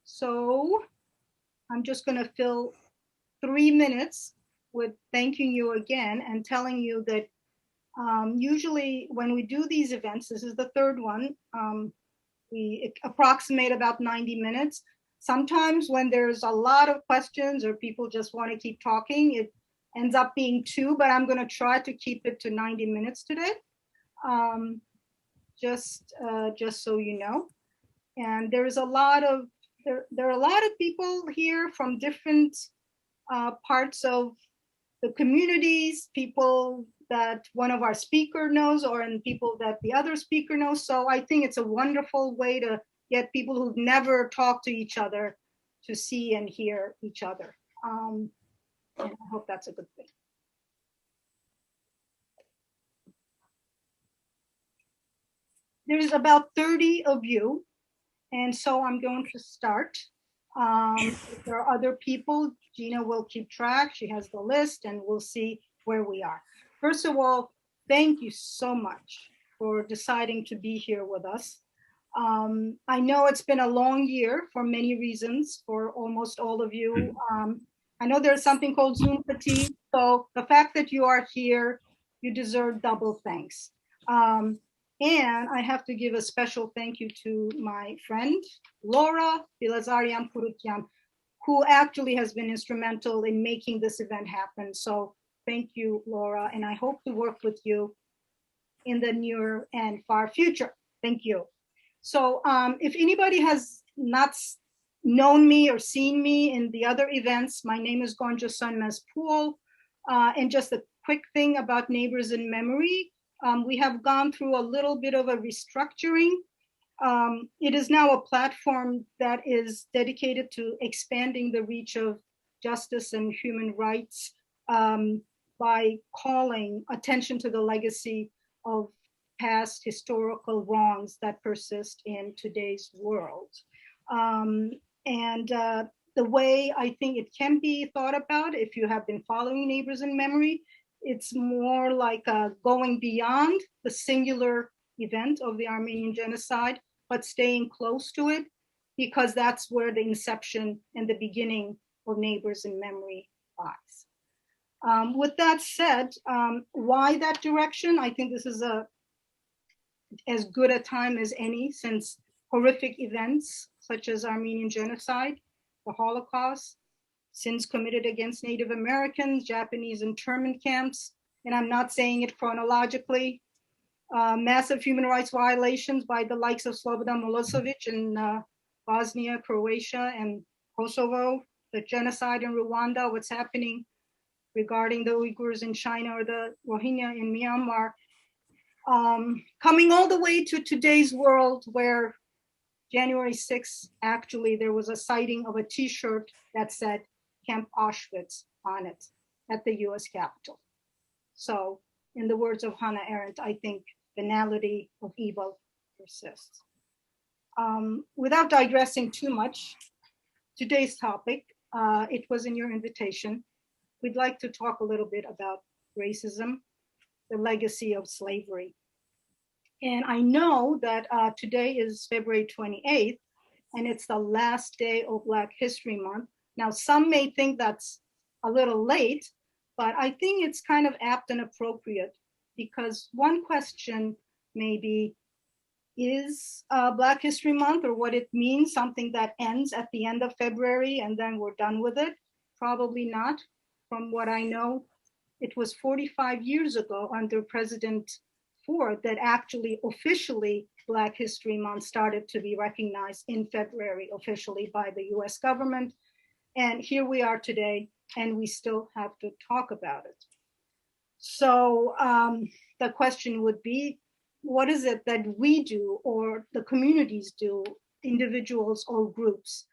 So I'm just going to fill 3 minutes with thanking you again and telling you that usually when we do these events, this is the third one, we approximate about 90 minutes. Sometimes when there's a lot of questions or people just want to keep talking, it ends up being 2, but I'm going to try to keep it to 90 minutes today, just so you know. And there are a lot of people here from different parts of the communities, people that one of our speaker knows and people that the other speaker knows. So I think it's a wonderful way to get people who've never talked to each other to see and hear each other. And I hope that's a good thing. There's about 30 of you, and so I'm going to start. If there are other people, Gina will keep track. She has the list, and we'll see where we are. First of all, thank you so much for deciding to be here with us. I know it's been a long year for many reasons for almost all of you. I know there's something called Zoom fatigue, so the fact that you are here, you deserve double thanks. And I have to give a special thank you to my friend, Laura Bilazarian-Purutyan, who actually has been instrumental in making this event happen. So thank you, Laura, and I hope to work with you in the near and far future. Thank you. So if anybody has not known me or seen me in the other events, my name is Gonca Sönmez-Poole. And just a quick thing about Neighbors in Memory. We have gone through a little bit of a restructuring. It is now a platform that is dedicated to expanding the reach of justice and human rights by calling attention to the legacy of past historical wrongs that persist in today's world. The way I think it can be thought about, if you have been following Neighbors in Memory, it's more like going beyond the singular event of the Armenian genocide, but staying close to it, because that's where the inception and the beginning of Neighbors in Memory lies. With that said, why that direction? I think this is as good a time as any, since horrific events such as Armenian genocide, the Holocaust, sins committed against Native Americans, Japanese internment camps, and I'm not saying it chronologically, massive human rights violations by the likes of Slobodan Milosevic in Bosnia, Croatia, and Kosovo, the genocide in Rwanda, what's happening regarding the Uyghurs in China or the Rohingya in Myanmar, coming all the way to today's world where January 6th, actually, there was a sighting of a t-shirt that said Camp Auschwitz on it at the US Capitol. So in the words of Hannah Arendt, I think banality of evil persists. Without digressing too much, today's topic, it was in your invitation. We'd like to talk a little bit about racism, the legacy of slavery. And I know that today is February 28th, and it's the last day of Black History Month. Now, some may think that's a little late, but I think it's kind of apt and appropriate, because one question may be, is Black History Month or what it means something that ends at the end of February and then we're done with it? Probably not. From what I know, it was 45 years ago under President Ford that actually officially Black History Month started to be recognized in February officially by the US government. And here we are today, and we still have to talk about it. So the question would be, what is it that we do or the communities do, individuals or groups,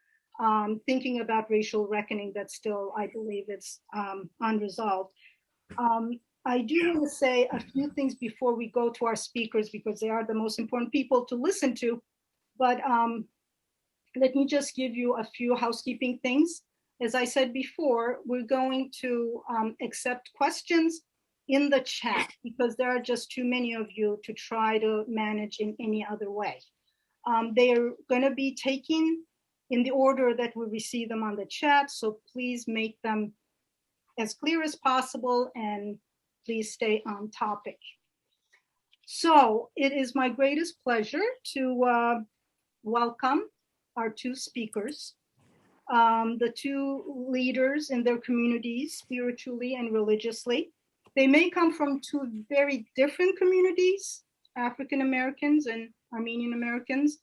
thinking about racial reckoning that still, I believe, it's unresolved. I do want to say a few things before we go to our speakers, because they are the most important people to listen to. But let me just give you a few housekeeping things. As I said before, we're going to accept questions in the chat, because there are just too many of you to try to manage in any other way. They are going to be taking in the order that we receive them on the chat. So please make them as clear as possible and please stay on topic. So it is my greatest pleasure to welcome our two speakers, the two leaders in their communities, spiritually and religiously. They may come from two very different communities, African Americans and Armenian Americans,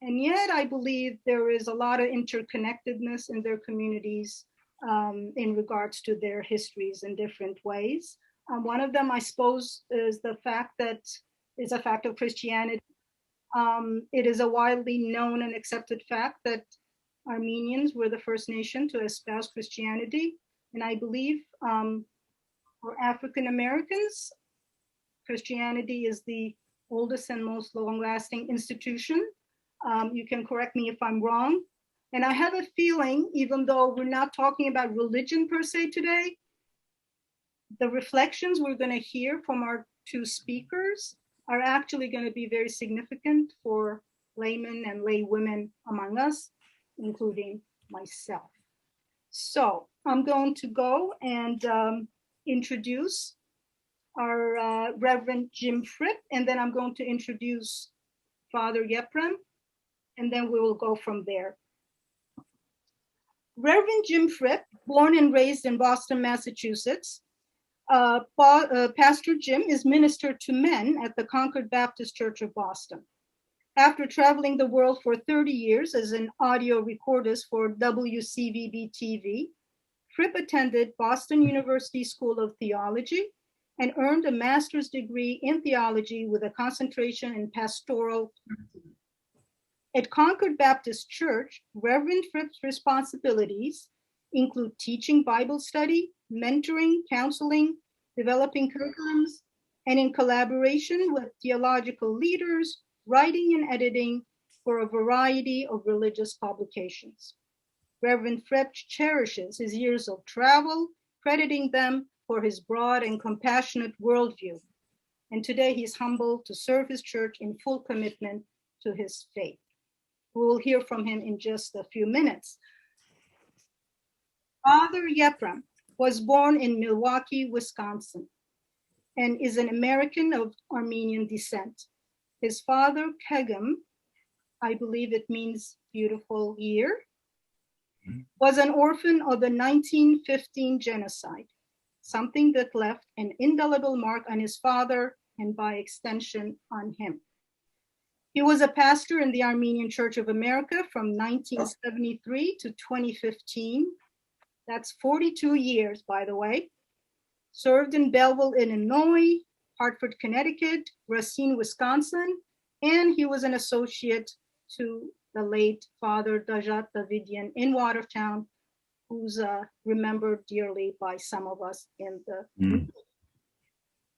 and yet I believe there is a lot of interconnectedness in their communities in regards to their histories in different ways. One of them, I suppose, is the fact that it's a fact of Christianity. It is a widely known and accepted fact that Armenians were the first nation to espouse Christianity. And I believe for African Americans, Christianity is the oldest and most long-lasting institution. You can correct me if I'm wrong. And I have a feeling, even though we're not talking about religion per se today, the reflections we're going to hear from our two speakers are actually going to be very significant for laymen and lay women among us, including myself. So I'm going to go and introduce our Reverend Jim Fripp, and then I'm going to introduce Father Yeprem, and then we will go from there. Reverend Jim Fripp, born and raised in Boston, Massachusetts, Pastor Jim is minister to men at the Concord Baptist Church of Boston. After traveling the world for 30 years as an audio recordist for WCVB-TV, Fripp attended Boston University School of Theology and earned a master's degree in theology with a concentration in pastoral. At Concord Baptist Church, Reverend Fripp's responsibilities include teaching Bible study, mentoring, counseling, developing curriculums, and in collaboration with theological leaders, writing and editing for a variety of religious publications. Reverend Fripp cherishes his years of travel, crediting them for his broad and compassionate worldview. And today he's humbled to serve his church in full commitment to his faith. We will hear from him in just a few minutes. Father Yeprem was born in Milwaukee, Wisconsin, and is an American of Armenian descent. His father, Kegem, I believe it means beautiful year, was an orphan of the 1915 genocide, something that left an indelible mark on his father and by extension on him. He was a pastor in the Armenian Church of America from 1973 to 2015. That's 42 years, by the way. Served in Belleville, Illinois, Hartford, Connecticut, Racine, Wisconsin, and he was an associate to the late Father Dajat Davidian in Watertown, who's remembered dearly by some of us in the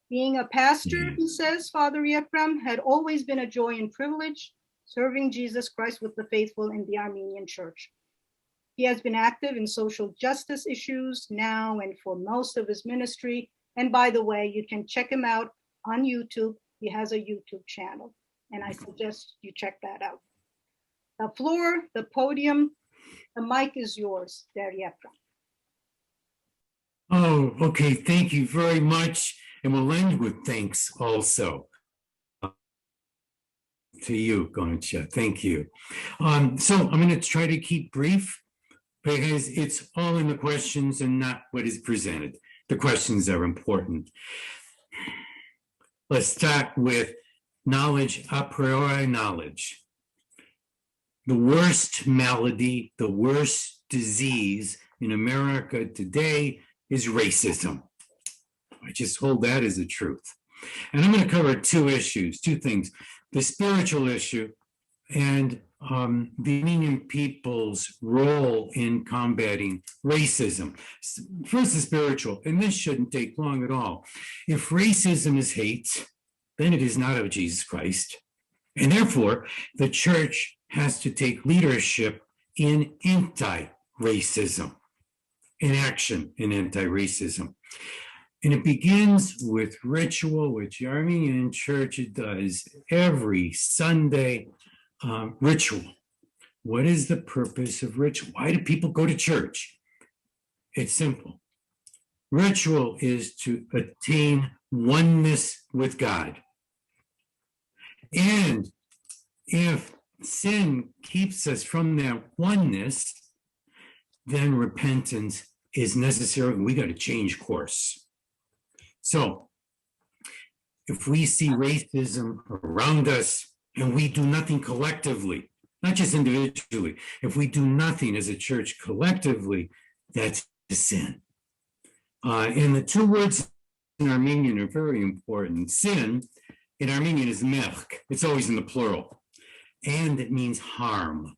Being a pastor, he says, Father Yeprem, had always been a joy and privilege, serving Jesus Christ with the faithful in the Armenian Church. He has been active in social justice issues now and for most of his ministry. And by the way, you can check him out on YouTube. He has a YouTube channel, and I suggest you check that out. The floor, the podium, the mic is yours, Father Yeprem. Oh, okay. Thank you very much. And we'll end with thanks also to you, Gonca. Thank you. So I'm going to try to keep brief because it's all in the questions and not what is presented. The questions are important. Let's start with knowledge, a priori knowledge. The worst malady, the worst disease in America today is racism. I just hold that as a truth. And I'm going to cover two things. The spiritual issue and the Armenian people's role in combating racism. First, the spiritual, and this shouldn't take long at all. If racism is hate, then it is not of Jesus Christ. And therefore, the church has to take leadership in anti-racism, in action in anti-racism. And it begins with ritual, which the Armenian Church does every Sunday, ritual. What is the purpose of ritual? Why do people go to church? It's simple. Ritual is to attain oneness with God. And if sin keeps us from that oneness, then repentance is necessary. We got to change course. So if we see racism around us and we do nothing collectively, not just individually, if we do nothing as a church collectively, that's a sin. And the two words in Armenian are very important. Sin in Armenian is merk. It's always in the plural. And it means harm.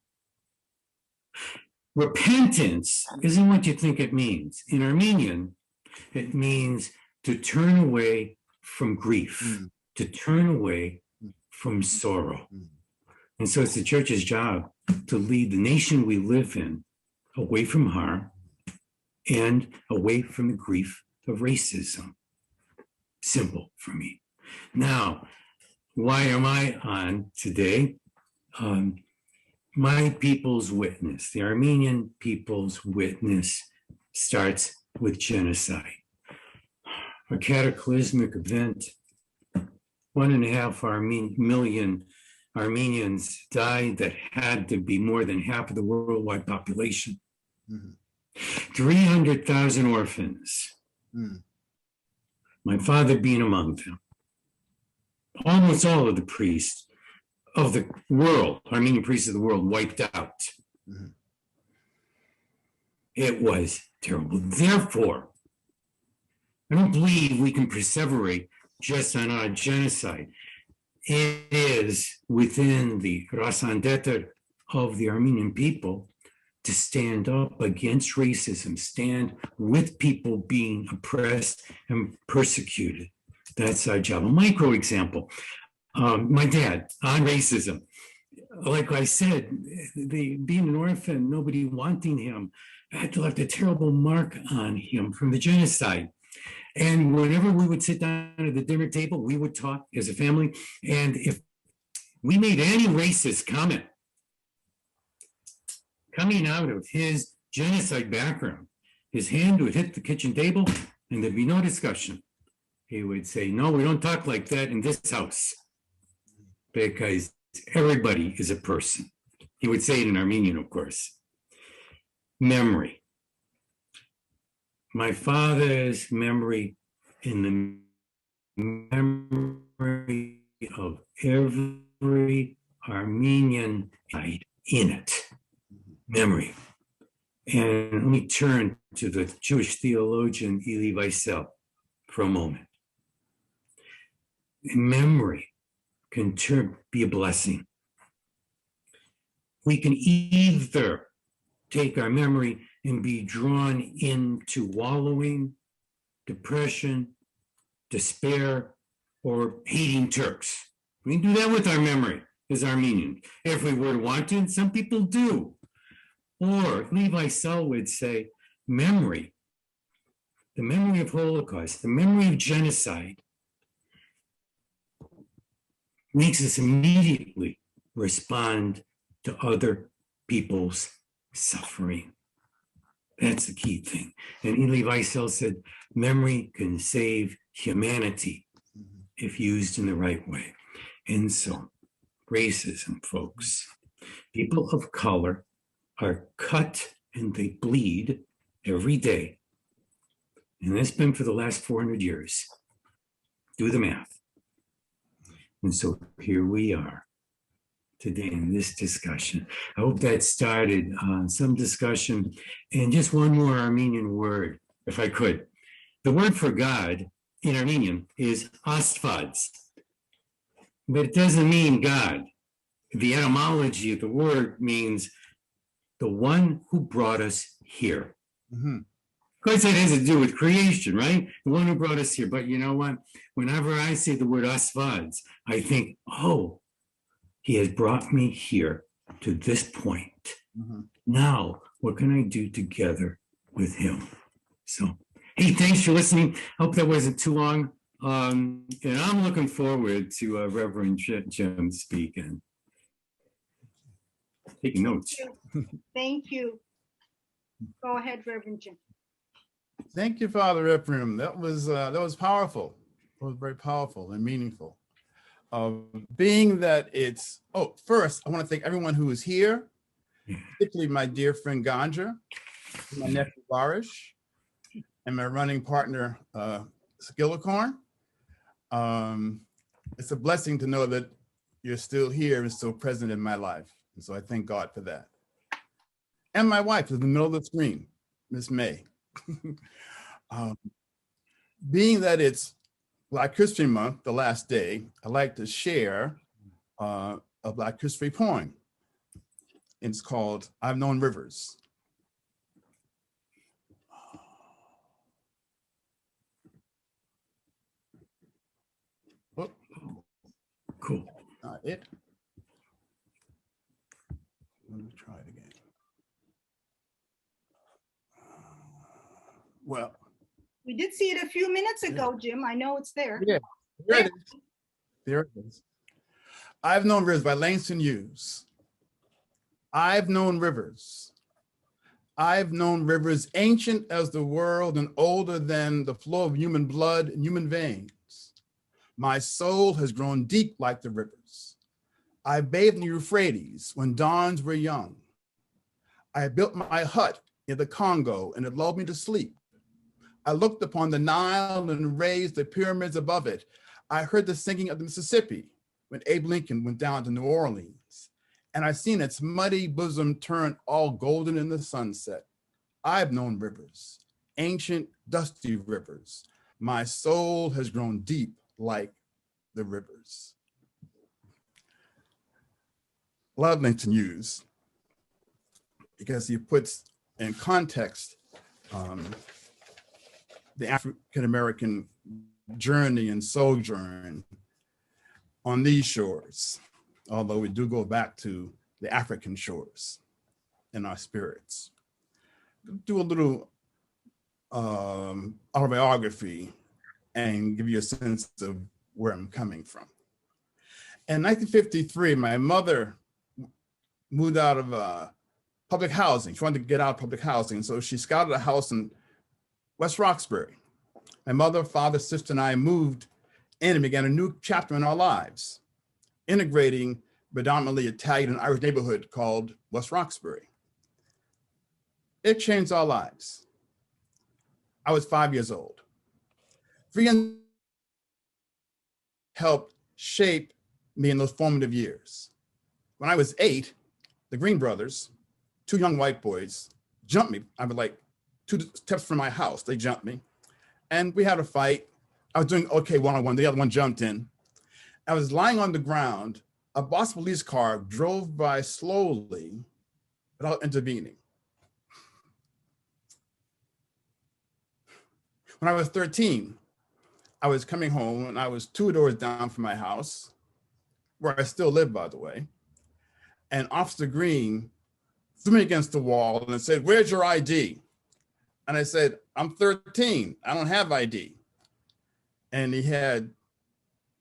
Repentance isn't what you think it means. In Armenian, it means to turn away from grief, to turn away from sorrow. And so it's the church's job to lead the nation we live in away from harm and away from the grief of racism. Simple for me. Now, why am I on today? My people's witness, the Armenian people's witness, starts with genocide. A cataclysmic event. 1.5 million Armenians died that had to be more than half of the worldwide population. 300,000 orphans. My father being among them. Almost all of the priests of the world, Armenian priests of the world, wiped out. It was terrible. Therefore, I don't believe we can perseverate just on our genocide. It is within the Rasandeter of the Armenian people to stand up against racism, stand with people being oppressed and persecuted. That's our job. A micro example. My dad on racism. Like I said, being an orphan, nobody wanting him, had left a terrible mark on him from the genocide. And whenever we would sit down at the dinner table, we would talk as a family. And if we made any racist comment coming out of his genocide background, his hand would hit the kitchen table and there'd be no discussion. He would say, no, we don't talk like that in this house because everybody is a person. He would say it in Armenian, of course. Memory. My father's memory in the memory of every Armenian died in it. Memory. And let me turn to the Jewish theologian Elie Wiesel for a moment. Memory can be a blessing. We can either take our memory and be drawn into wallowing, depression, despair, or hating Turks. We can do that with our memory as Armenians, if we were to want to, and some people do. Or Levi Wiesel would say, memory, the memory of Holocaust, the memory of genocide, makes us immediately respond to other people's suffering. That's the key thing. And Elie Wiesel said, memory can save humanity if used in the right way. And so, racism, folks, people of color are cut and they bleed every day. And that's been for the last 400 years. Do the math. And so here we are today in this discussion. I hope that started some discussion. And just one more Armenian word, if I could. The word for God in Armenian is Astvads, but it doesn't mean God. The etymology of the word means the one who brought us here. Of course, that has to do with creation, right? The one who brought us here. But you know what? Whenever I say the word Astvads, I think, oh, he has brought me here to this point. Now, what can I do together with him? So, hey, thanks for listening. Hope that wasn't too long. And I'm looking forward to Reverend Jim speaking. taking notes. Thank you. Go ahead, Reverend Jim. Thank you, Father Yeprem. That was powerful. It was very powerful and meaningful. Being that it's, first, I want to thank everyone who is here, particularly my dear friend Gonca, my nephew Barish, and my running partner, Skillicorn. It's a blessing to know that you're still here and still present in my life. And so I thank God for that. And my wife is in the middle of the screen, Miss May. Being that it's Black History Month, the last day, I'd like to share a Black history poem. It's called I've Known Rivers. Oh, cool. Not it. Let me try it again. Well, we did see it a few minutes ago, Jim. I know it's there. Yeah, there it is. There it is. I've Known Rivers by Langston Hughes. I've known rivers. I've known rivers ancient as the world and older than the flow of human blood and human veins. My soul has grown deep like the rivers. I bathed in the Euphrates when dawns were young. I built my hut in the Congo and it lulled me to sleep. I looked upon the Nile and raised the pyramids above it. I heard the singing of the Mississippi when Abe Lincoln went down to New Orleans. And I seen its muddy bosom turn all golden in the sunset. I've known rivers, ancient, dusty rivers. My soul has grown deep like the rivers. Love Langston Hughes because he puts in context the African-American journey and sojourn on these shores, although we do go back to the African shores in our spirits. Do a little autobiography and give you a sense of where I'm coming from. In 1953, my mother moved out of public housing. She wanted to get out of public housing, so she scouted a house in West Roxbury. My mother, father, sister, and I moved in and began a new chapter in our lives, integrating predominantly Italian and Irish neighborhood called West Roxbury. It changed our lives. I was 5 years old. 3 years helped shape me in those formative years. When I was 8, the Green brothers, 2 young white boys, jumped me. I was like 2 steps from my house. They jumped me. And we had a fight. I was doing okay one-on-one. The other one jumped in. I was lying on the ground. A Boston police car drove by slowly without intervening. When I was 13, I was coming home and I was 2 doors down from my house, where I still live, by the way. And Officer Green threw me against the wall and said, "Where's your ID?" And I said, "I'm 13, I don't have ID." And he had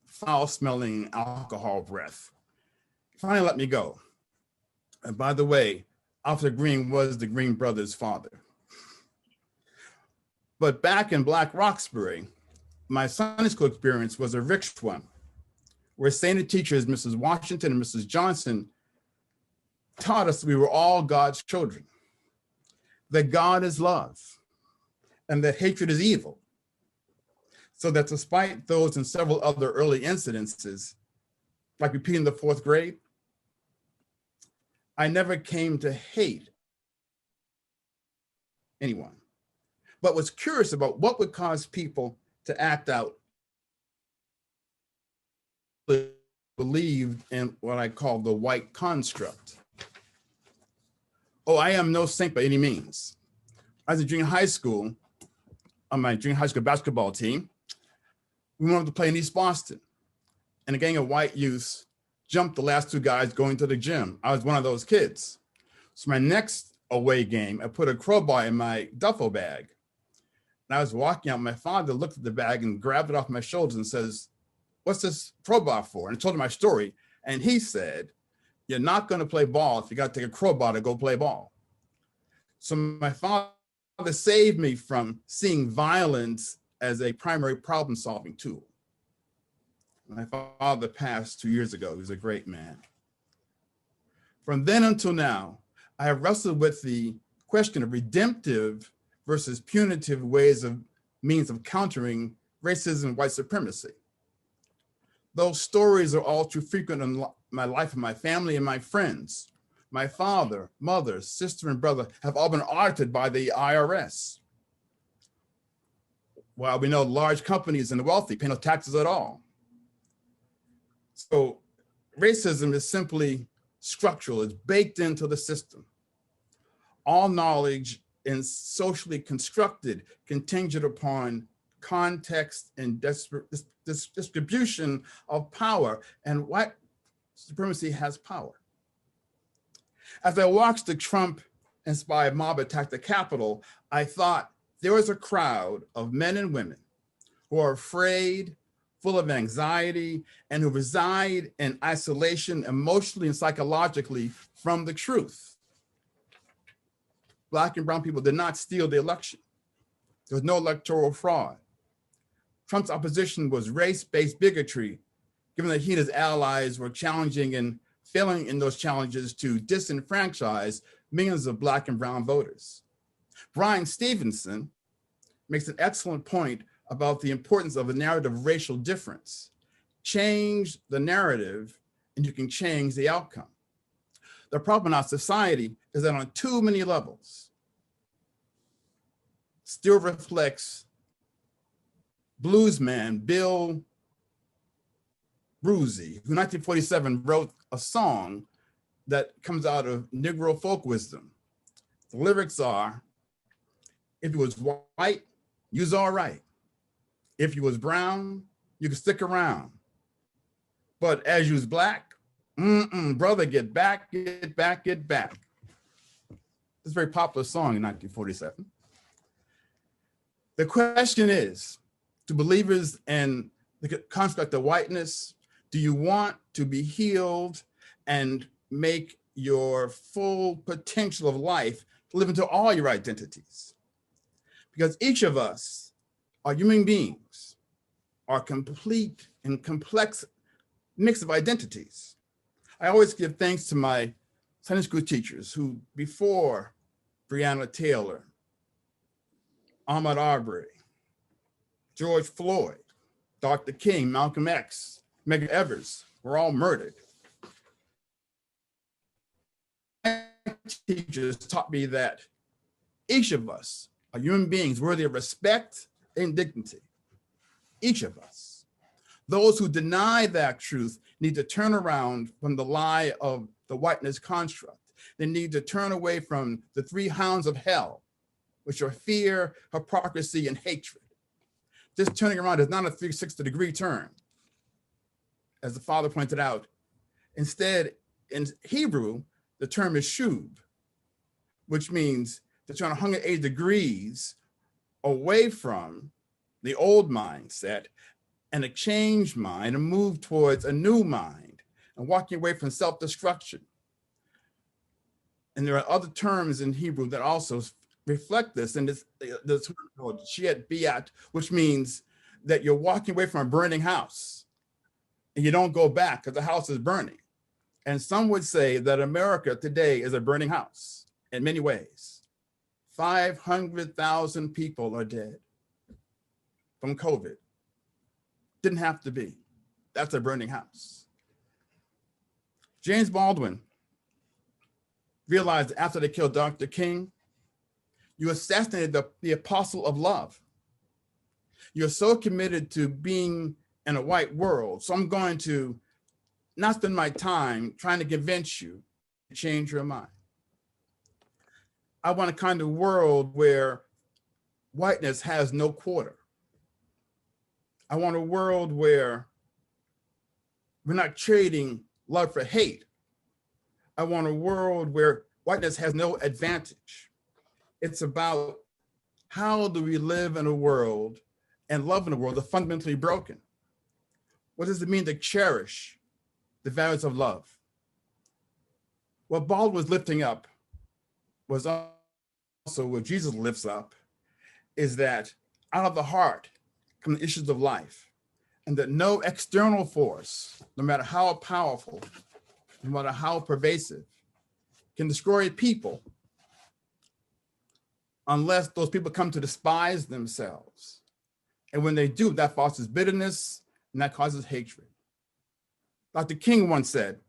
foul smelling alcohol breath. He finally let me go. And by the way, Officer Green was the Green brothers' father. But back in Black Roxbury, my Sunday school experience was a rich one, where senior teachers, Mrs. Washington and Mrs. Johnson, taught us we were all God's children, that God is love, and that hatred is evil. So that despite those and several other early incidences, like repeating the 4th grade, I never came to hate anyone, but was curious about what would cause people to act out, believed in what I call the white construct. Oh, I am no saint by any means. I was in junior high school, on my junior high school basketball team. We wanted to play in East Boston, and a gang of white youths jumped the last 2 guys going to the gym. I was one of those kids. So my next away game, I put a crowbar in my duffel bag. And I was walking out, my father looked at the bag and grabbed it off my shoulders and says, "What's this crowbar for?" And I told him my story. And he said, You're not going to play ball if you got to take a crowbar to go play ball. So my father saved me from seeing violence as a primary problem-solving tool. My father passed 2 years ago. He was a great man. From then until now, I have wrestled with the question of redemptive versus punitive means of countering racism and white supremacy. Those stories are all too frequent in my life and my family and my friends. My father, mother, sister, and brother have all been audited by the IRS. While we know large companies and the wealthy pay no taxes at all. So racism is simply structural. It's baked into the system. All knowledge is socially constructed, contingent upon context and distribution of power, and white supremacy has power. As I watched the Trump-inspired mob attack the Capitol, I thought there was a crowd of men and women who are afraid, full of anxiety, and who reside in isolation emotionally and psychologically from the truth. Black and brown people did not steal the election. There was no electoral fraud. Trump's opposition was race-based bigotry, given that he and his allies were challenging and failing in those challenges to disenfranchise millions of Black and brown voters. Brian Stevenson makes an excellent point about the importance of the narrative of racial difference. Change the narrative and you can change the outcome. The problem in our society is that on too many levels, still reflects bluesman Bill Brucey, who in 1947 wrote a song that comes out of Negro folk wisdom. The lyrics are, if you was white, you was all right. If you was brown, you could stick around. But as you was Black, brother, get back, get back, get back. It's a very popular song in 1947. The question is, to believers in the construct of whiteness, do you want to be healed and make your full potential of life to live into all your identities? Because each of us are human beings, are complete and complex mix of identities. I always give thanks to my Sunday school teachers who, before Breonna Taylor, Ahmaud Arbery, George Floyd, Dr. King, Malcolm X, Medgar Evers, were all murdered. My teachers taught me that each of us are human beings worthy of respect and dignity. Each of us. Those who deny that truth need to turn around from the lie of the whiteness construct. They need to turn away from the three hounds of hell, which are fear, hypocrisy, and hatred. This turning around is not a 360-degree turn, as the father pointed out. Instead, in Hebrew, the term is shub, which means to turn 180 degrees away from the old mindset and a changed mind and move towards a new mind and walking away from self-destruction. And there are other terms in Hebrew that also reflect this, and this term called shet biat, which means that you're walking away from a burning house and you don't go back because the house is burning. And some would say that America today is a burning house in many ways. 500,000 people are dead from COVID. Didn't have to be. That's a burning house. James Baldwin realized after they killed Dr. King, you assassinated the apostle of love. You're so committed to being in a white world, so I'm going to not spend my time trying to convince you to change your mind. I want a kind of world where whiteness has no quarter. I want a world where we're not trading love for hate. I want a world where whiteness has no advantage. It's about how do we live in a world and love in a world that's fundamentally broken? What does it mean to cherish the values of love, What Paul was lifting up was also what Jesus lifts up, is that out of the heart come the issues of life, and that no external force, no matter how powerful, no matter how pervasive, can destroy people unless those people come to despise themselves. And when they do, that fosters bitterness and that causes hatred. Dr. King once said,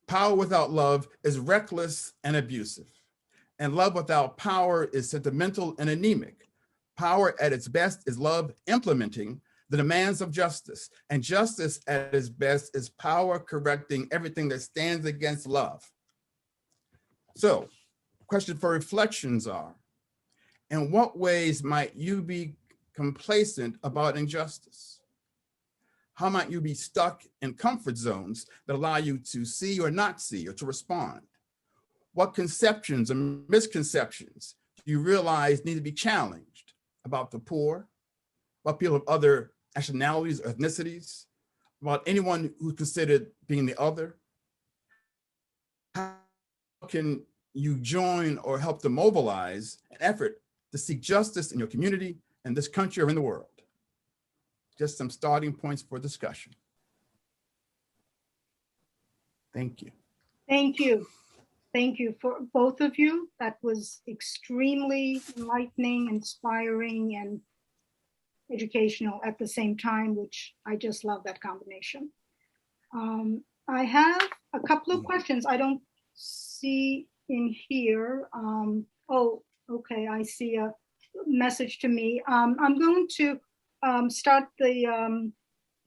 "Power without love is reckless and abusive, and love without power is sentimental and anemic. Power at its best is love implementing the demands of justice, and justice at its best is power correcting everything that stands against love." So, question for reflections are, in what ways might you be complacent about injustice? How might you be stuck in comfort zones that allow you to see or not see or to respond? What conceptions and misconceptions do you realize need to be challenged about the poor, about people of other nationalities or ethnicities, about anyone who's considered being the other? How can you join or help to mobilize an effort to seek justice in your community, in this country, or in the world? Just some starting points for discussion. Thank you. Thank you. Thank you for both of you. That was extremely enlightening, inspiring, and educational at the same time, which I just love that combination. I have a couple of questions I don't see in here. Oh, okay, I see a message to me. I'm going to start the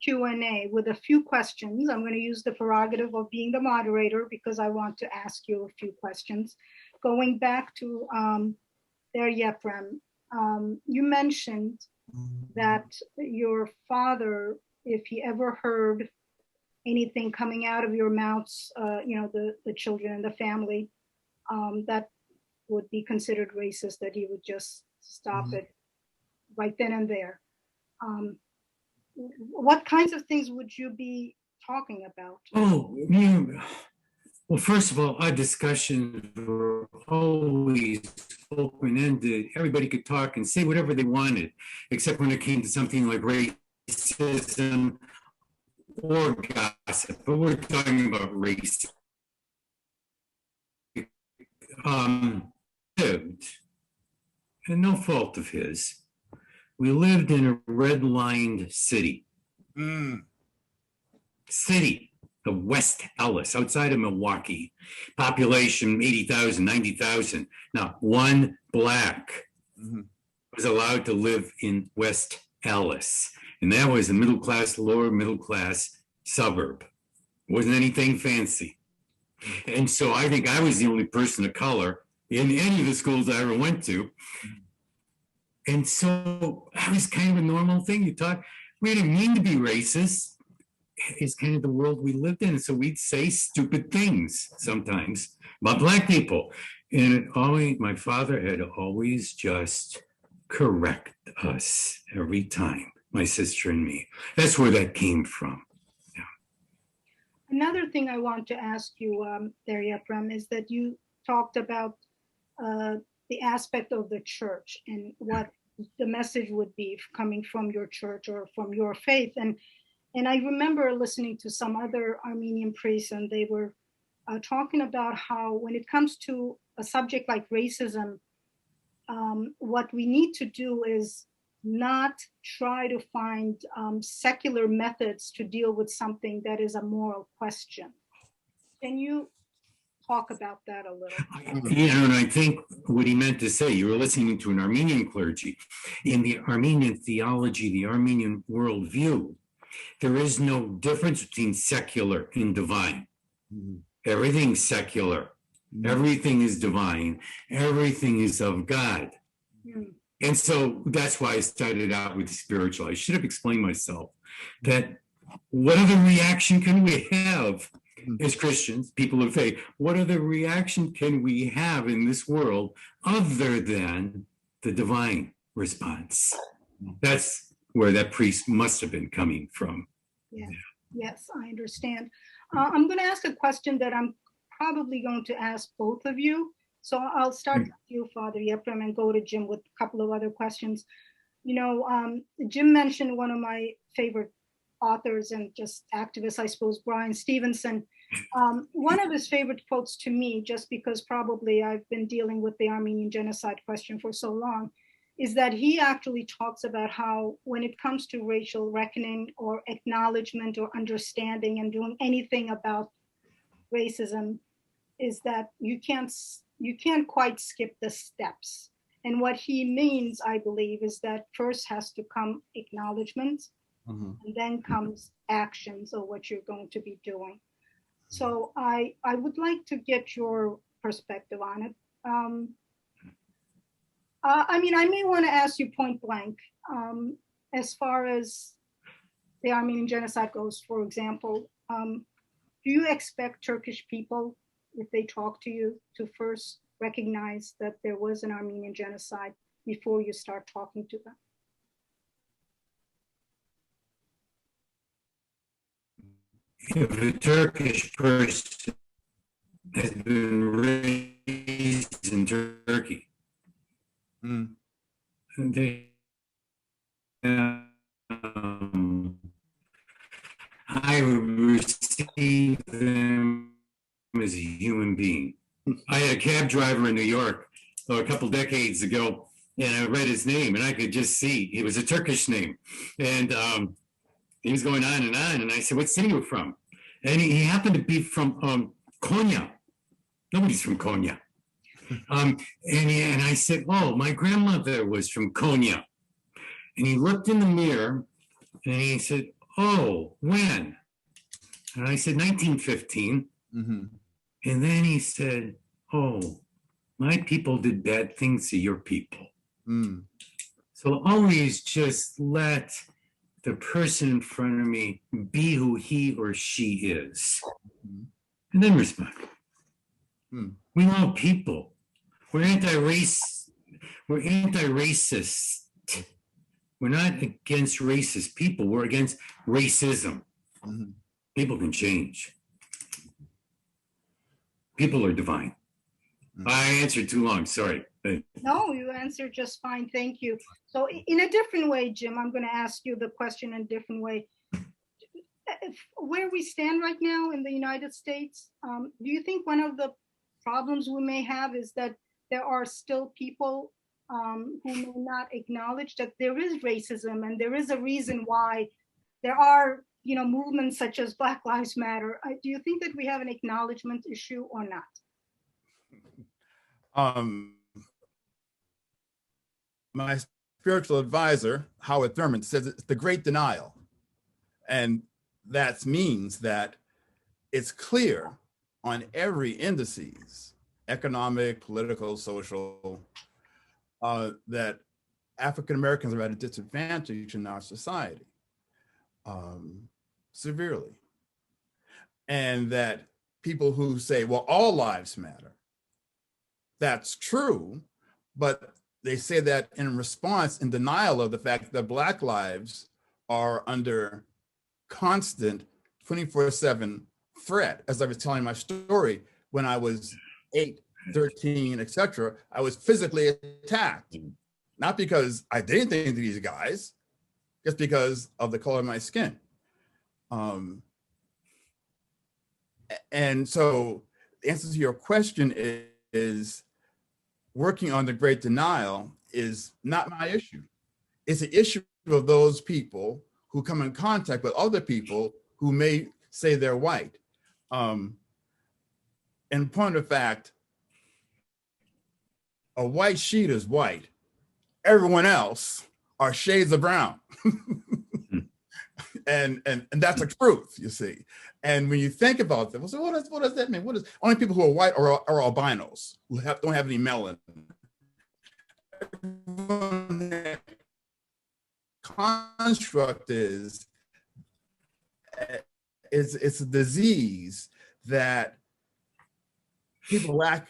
Q&A with a few questions. I'm going to use the prerogative of being the moderator because I want to ask you a few questions. Going back to Father Yeprem, you mentioned that your father, if he ever heard anything coming out of your mouths, the children and the family, that would be considered racist, that he would just stop it right then and there. What kinds of things would you be talking about? Oh, well, first of all, our discussions were always open-ended. Everybody could talk and say whatever they wanted, except when it came to something like racism or gossip. But we're talking about race. Lived, and no fault of his, we lived in a red-lined city. City of West Ellis, outside of Milwaukee. Population 80,000, 90,000. Not one black was allowed to live in West Ellis. And that was a middle-class, lower middle-class suburb. It wasn't anything fancy. And so I think I was the only person of color in any of the schools I ever went to. And so that was kind of a normal thing. You talk, we didn't mean to be racist. It's kind of the world we lived in. So we'd say stupid things sometimes about black people. And it always, my father had always just correct us every time, my sister and me. That's where that came from. Yeah. Another thing I want to ask you, Father Yeprem, is that you talked about the aspect of the church and what the message would be coming from your church or from your faith. And I remember listening to some other Armenian priests, and they were talking about how when it comes to a subject like racism, what we need to do is not try to find secular methods to deal with something that is a moral question. Can you talk about that a little? Yeah, and I think what he meant to say, you were listening to an Armenian clergy. In the Armenian theology, the Armenian worldview, there is no difference between secular and divine. Everything's secular. Everything is divine. Everything is of God. And so that's why I started out with spiritual. I should have explained myself that what other reaction can we have as Christians, people of faith? What other reaction can we have in this world other than the divine response? That's where that priest must have been coming from. Yeah. Yes, I understand. I'm going to ask a question that I'm probably going to ask both of you. So I'll start with you, Father Yeprem, and go to Jim with a couple of other questions. Jim mentioned one of my favorite authors and just activists, I suppose, Brian Stevenson. One of his favorite quotes to me, just because probably I've been dealing with the Armenian genocide question for so long, is that he actually talks about how when it comes to racial reckoning or acknowledgement or understanding and doing anything about racism, is that you can't quite skip the steps. And what he means, I believe, is that first has to come acknowledgement, and then comes actions of what you're going to be doing. So I would like to get your perspective on it. I may want to ask you point blank, as far as the Armenian genocide goes, for example, do you expect Turkish people, if they talk to you, to first recognize that there was an Armenian genocide before you start talking to them? If a Turkish person has been raised in Turkey, they, I would receive them as a human being. I had a cab driver in New York a couple decades ago, and I read his name, and I could just see it was a Turkish name, and he was going on, and I said, "What city are you from?" And he happened to be from Konya. Nobody's from Konya. And I said, "Oh, my grandmother was from Konya." And he looked in the mirror, and he said, "Oh, when?" And I said, 1915. And then he said, "Oh, my people did bad things to your people." So always just let the person in front of me be who he or she is, and then respond. We love people. We're anti-race. We're anti-racist. We're not against racist people. We're against racism. People can change. People are divine. I answered too long, sorry. No, you answered just fine, thank you. So in a different way, Jim, I'm going to ask you the question in a different way. Where we stand right now in the United States, do you think one of the problems we may have is that there are still people who may not acknowledge that there is racism, and there is a reason why there are movements such as Black Lives Matter? Do you think that we have an acknowledgement issue or not? My spiritual advisor, Howard Thurman, says it's the great denial. And that means that it's clear on every indices, economic, political, social, that African Americans are at a disadvantage in our society, severely. And that people who say, well, all lives matter, that's true, but they say that in response, in denial of the fact that Black lives are under constant 24/7 threat. As I was telling my story, when I was 8, 13, etc., I was physically attacked, not because I did anything to these guys, just because of the color of my skin. And so the answer to your question is working on the great denial is not my issue. It's the issue of those people who come in contact with other people who may say they're white. In point of fact, a white sheet is white. Everyone else are shades of brown. and that's a truth, you see. And when you think about that, well, so what does that mean? What is only people who are white are albinos who don't have any melanin? Construct is it's a disease that people lack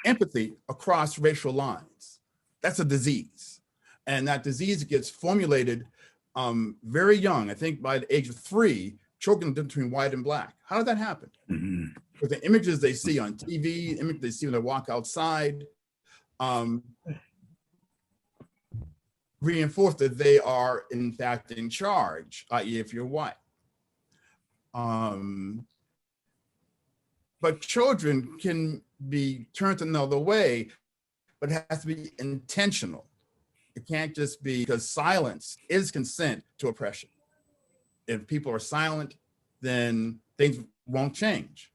empathy across racial lines. That's a disease, and that disease gets formulated very young. I think by the age of 3, children between white and black. How did that happen? Mhm. Because the images they see on TV, images they see when they walk outside, reinforce that they are in fact in charge, i.e. if you're white. But children can be turned another way, but it has to be intentional. It can't just be, because silence is consent to oppression. If people are silent, then things won't change.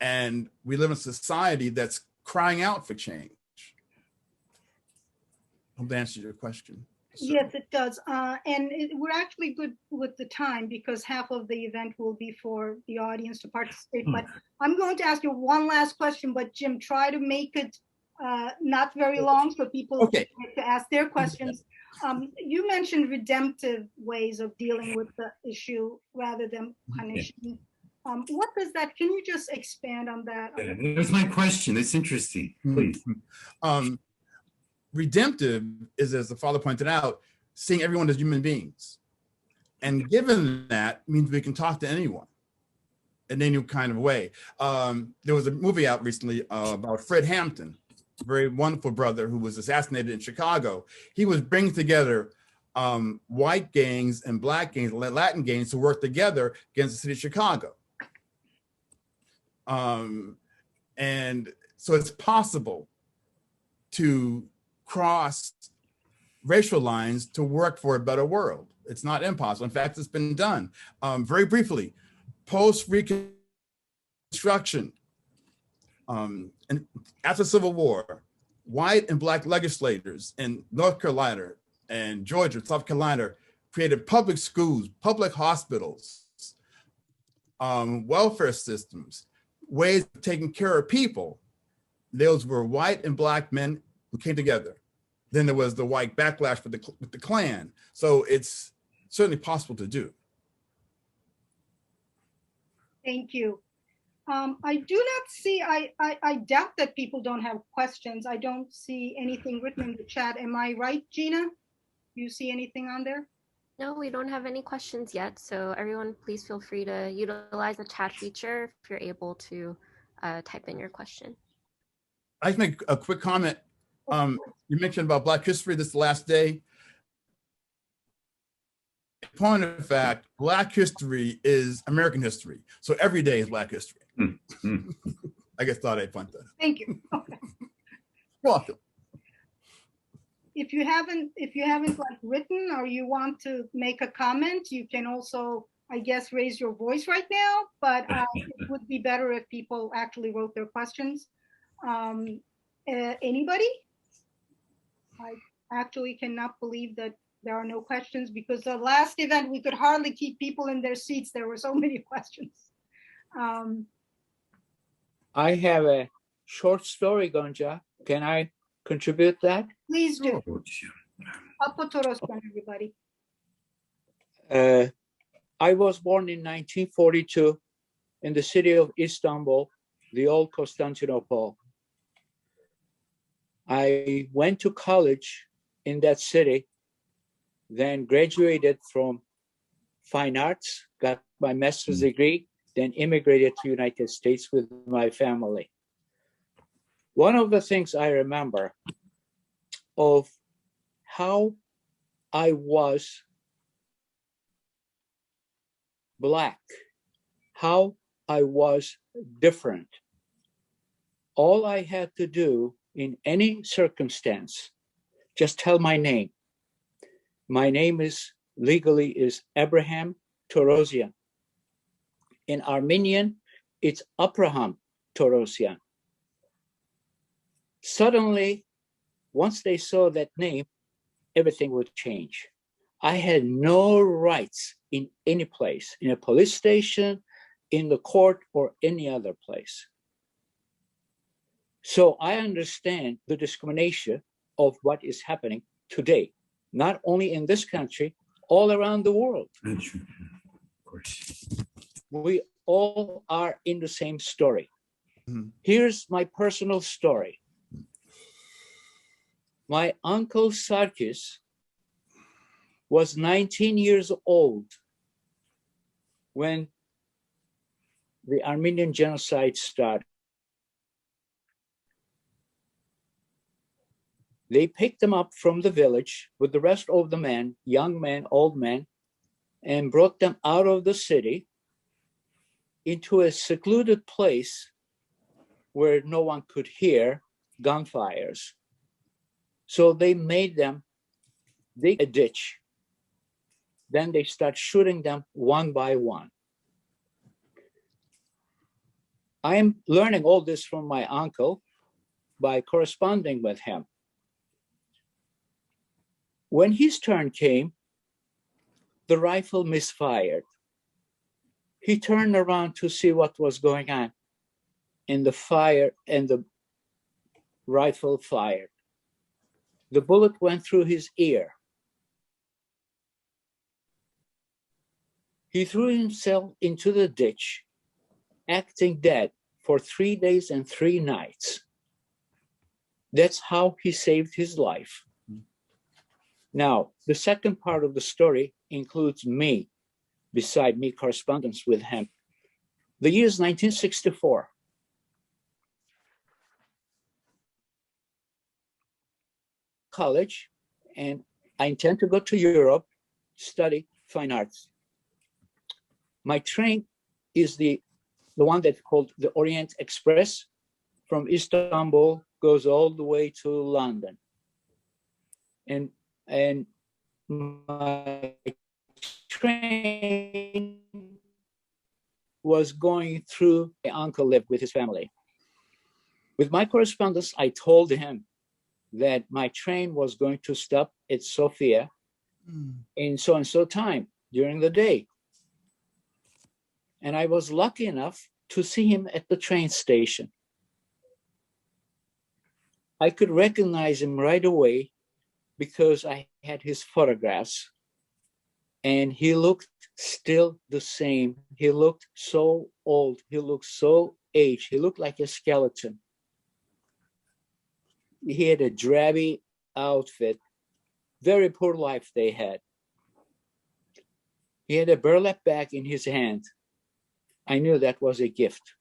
And we live in a society that's crying out for change. I hope that answers your question. Yes, it does. We're actually good with the time because half of the event will be for the audience to participate. But I'm going to ask you one last question, but Jim, try to make it not very long so people get to ask their questions. You mentioned redemptive ways of dealing with the issue rather than punishing. What does that, can you just expand on that? That's my question. It's interesting, please. Redemptive is, as the father pointed out, seeing everyone as human beings. And given that means we can talk to anyone in any kind of way. There was a movie out recently about Fred Hampton, a very wonderful brother who was assassinated in Chicago. He was bringing together white gangs and black gangs, Latin gangs to work together against the city of Chicago. And so it's possible to cross racial lines to work for a better world. It's not impossible. In fact, it's been done. Very briefly, post-Reconstruction, and after the Civil War, white and black legislators in North Carolina and Georgia, South Carolina, created public schools, public hospitals, welfare systems, ways of taking care of people. Those were white and black men who came together. Then there was the white backlash with the Klan. So it's certainly possible to do. Thank you. I do not see, I doubt that people don't have questions. I don't see anything written in the chat. Am I right, Gina? Do you see anything on there? No, we don't have any questions yet. So everyone, please feel free to utilize the chat feature if you're able to type in your question. I can make a quick comment. You mentioned about Black history this last day. Point of fact, Black history is American history. So every day is Black history. I just thought I'd point that out. Thank you. Okay. Welcome. If you haven't like written or you want to make a comment, you can also, I guess, raise your voice right now, but it would be better if people actually wrote their questions. Anybody? I actually cannot believe that there are no questions because the last event we could hardly keep people in their seats. There were so many questions. I have a short story, Gonca. Can I contribute that? Please do. Apotoroskan, everybody. I was born in 1942 in the city of Istanbul, the old Constantinople. I went to college in that city, then graduated from fine arts, got my master's degree, then immigrated to the United States with my family. One of the things I remember of how I was Black, how I was different. All I had to do in any circumstance, just tell my name. My name is legally Yeprem Kelegian. In Armenian, it's Abraham Torosyan. Suddenly, once they saw that name, everything would change. I had no rights in any place, in a police station, in the court, or any other place. So I understand the discrimination of what is happening today, not only in this country, all around the world. Of course. We all are in the same story. Here's my personal story. My uncle Sarkis was 19 years old when the Armenian genocide started. They picked them up from the village with the rest of the men, young men, old men, and brought them out of the city into a secluded place where no one could hear gunfires. So they made them dig a ditch. Then they start shooting them one by one. I am learning all this from my uncle by corresponding with him. When his turn came, the rifle misfired. He turned around to see what was going on, and the rifle fired. The bullet went through his ear. He threw himself into the ditch, acting dead for 3 days and 3 nights. That's how he saved his life. Now, the second part of the story includes me, beside me correspondence with him. The year is 1964. College, and I intend to go to Europe, study fine arts. My train is the one that's called the Orient Express. From Istanbul, goes all the way to London. And my train was going through, my uncle lived with his family. With my correspondence, I told him that my train was going to stop at Sofia in so and so time during the day. And I was lucky enough to see him at the train station. I could recognize him right away because I had his photographs, and he looked still the same. He looked so old. He looked so aged. He looked like a skeleton. He had a drabby outfit, very poor life they had. He had a burlap bag in his hand. I knew that was a gift.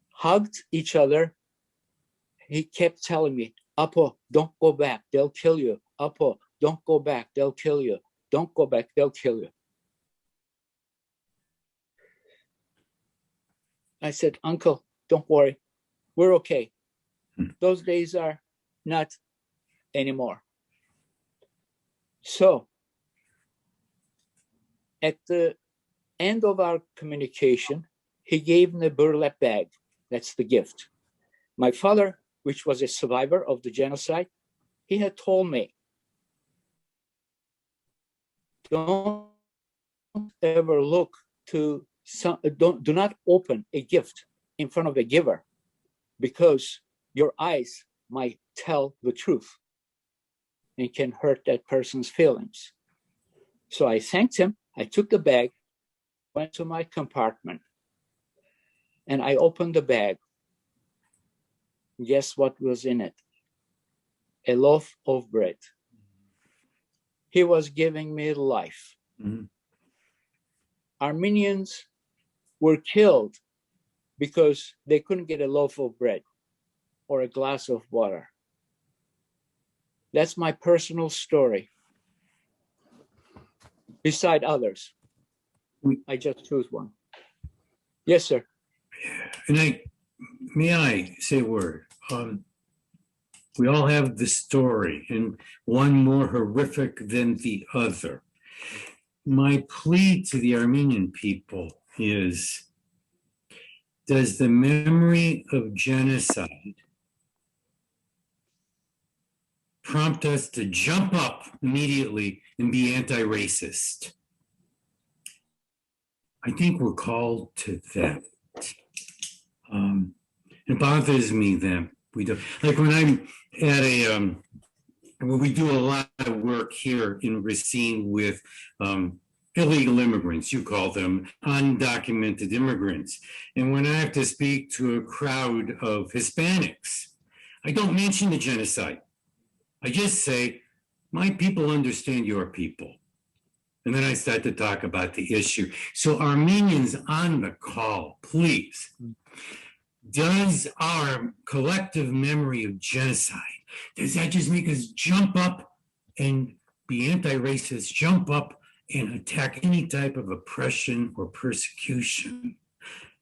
Hugged each other. He kept telling me, Apo, don't go back, they'll kill you. Apo, don't go back, they'll kill you. Don't go back, they'll kill you. I said, Uncle, don't worry, we're okay. Those days are not anymore. So, at the end of our communication, he gave me a burlap bag. That's the gift. My father, which was a survivor of the genocide, he had told me, don't ever look to do not open a gift in front of a giver, because your eyes might tell the truth and can hurt that person's feelings. So I thanked him. I took the bag, went to my compartment, and I opened the bag. Guess what was in it? A loaf of bread. He was giving me life. Mm-hmm. Armenians were killed because they couldn't get a loaf of bread or a glass of water. That's my personal story. Beside others, I just choose one. Yes, sir. And may I say a word? We all have the story, and one more horrific than the other. My plea to the Armenian people is, does the memory of genocide prompt us to jump up immediately and be anti-racist? I think we're called to that. It bothers me that we do. Like when I'm at when we do a lot of work here in Racine with illegal immigrants, you call them undocumented immigrants. And when I have to speak to a crowd of Hispanics, I don't mention the genocide. I just say, my people understand your people. And then I start to talk about the issue. So Armenians on the call, please. Does our collective memory of genocide, does that just make us jump up and be anti-racist, jump up and attack any type of oppression or persecution?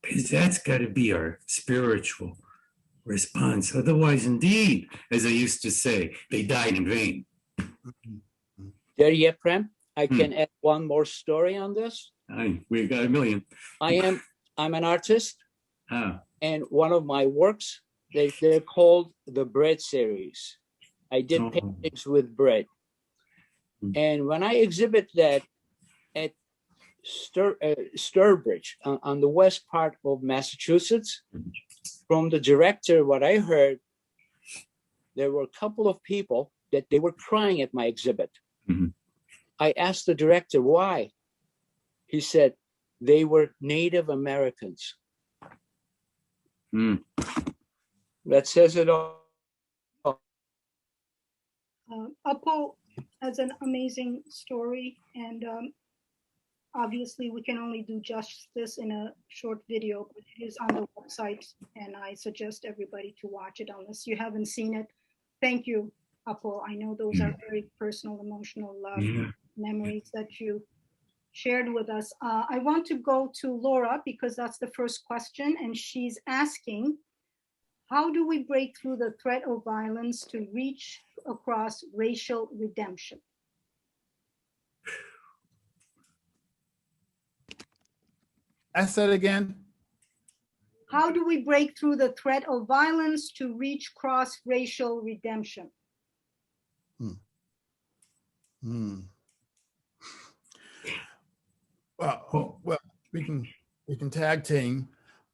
Because that's got to be our spiritual response. Otherwise, indeed, as I used to say, they died in vain. Dear Yeprem, I can add one more story on this. We've got a million. I'm an artist, Ah. and one of my works, they're called the bread series. I did paintings with bread. And when I exhibit that at Sturbridge on the west part of Massachusetts, from the director, what I heard, there were a couple of people that they were crying at my exhibit. Mm-hmm. I asked the director why. He said they were Native Americans. That says it all. Apo has an amazing story, and obviously we can only do justice in a short video, but it is on the website, and I suggest everybody to watch it unless you haven't seen it. Thank you, Apo. I know those are very personal, emotional memories that you shared with us. I want to go to Laura because that's the first question, and she's asking, how do we break through the threat of violence to reach across racial redemption? Ask that again. How do we break through the threat of violence to reach cross-racial redemption? Well, we can tag team.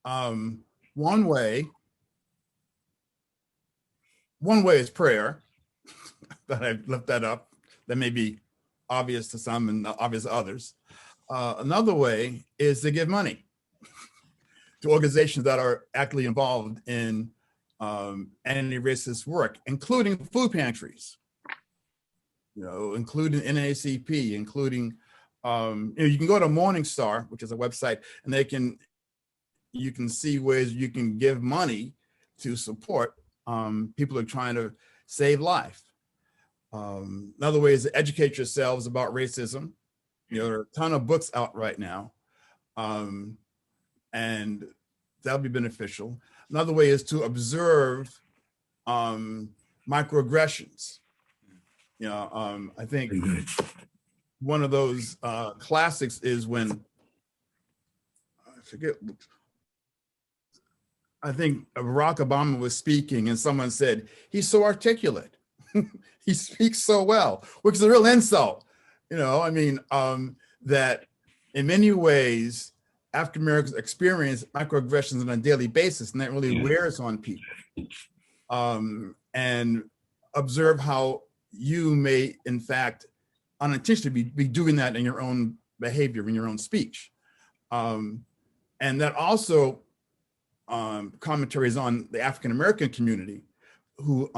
One way is prayer. That I left that up. That may be obvious to some and obvious to others. Another way is to give money to organizations that are actively involved in anti-racist work, including food pantries, including NAACP, including, you can go to Morningstar, which is a website, and you can see ways you can give money to support people who are trying to save life. Another way is to educate yourselves about racism. There are a ton of books out right now, and that'll be beneficial. Another way is to observe microaggressions. I think one of those classics is when, I think Barack Obama was speaking and someone said, he's so articulate. He speaks so well, which is a real insult. That in many ways, African Americans experience microaggressions on a daily basis, and that really wears on people. And observe how you may, in fact, unintentionally be doing that in your own behavior, in your own speech. And that also commentaries on the African American community who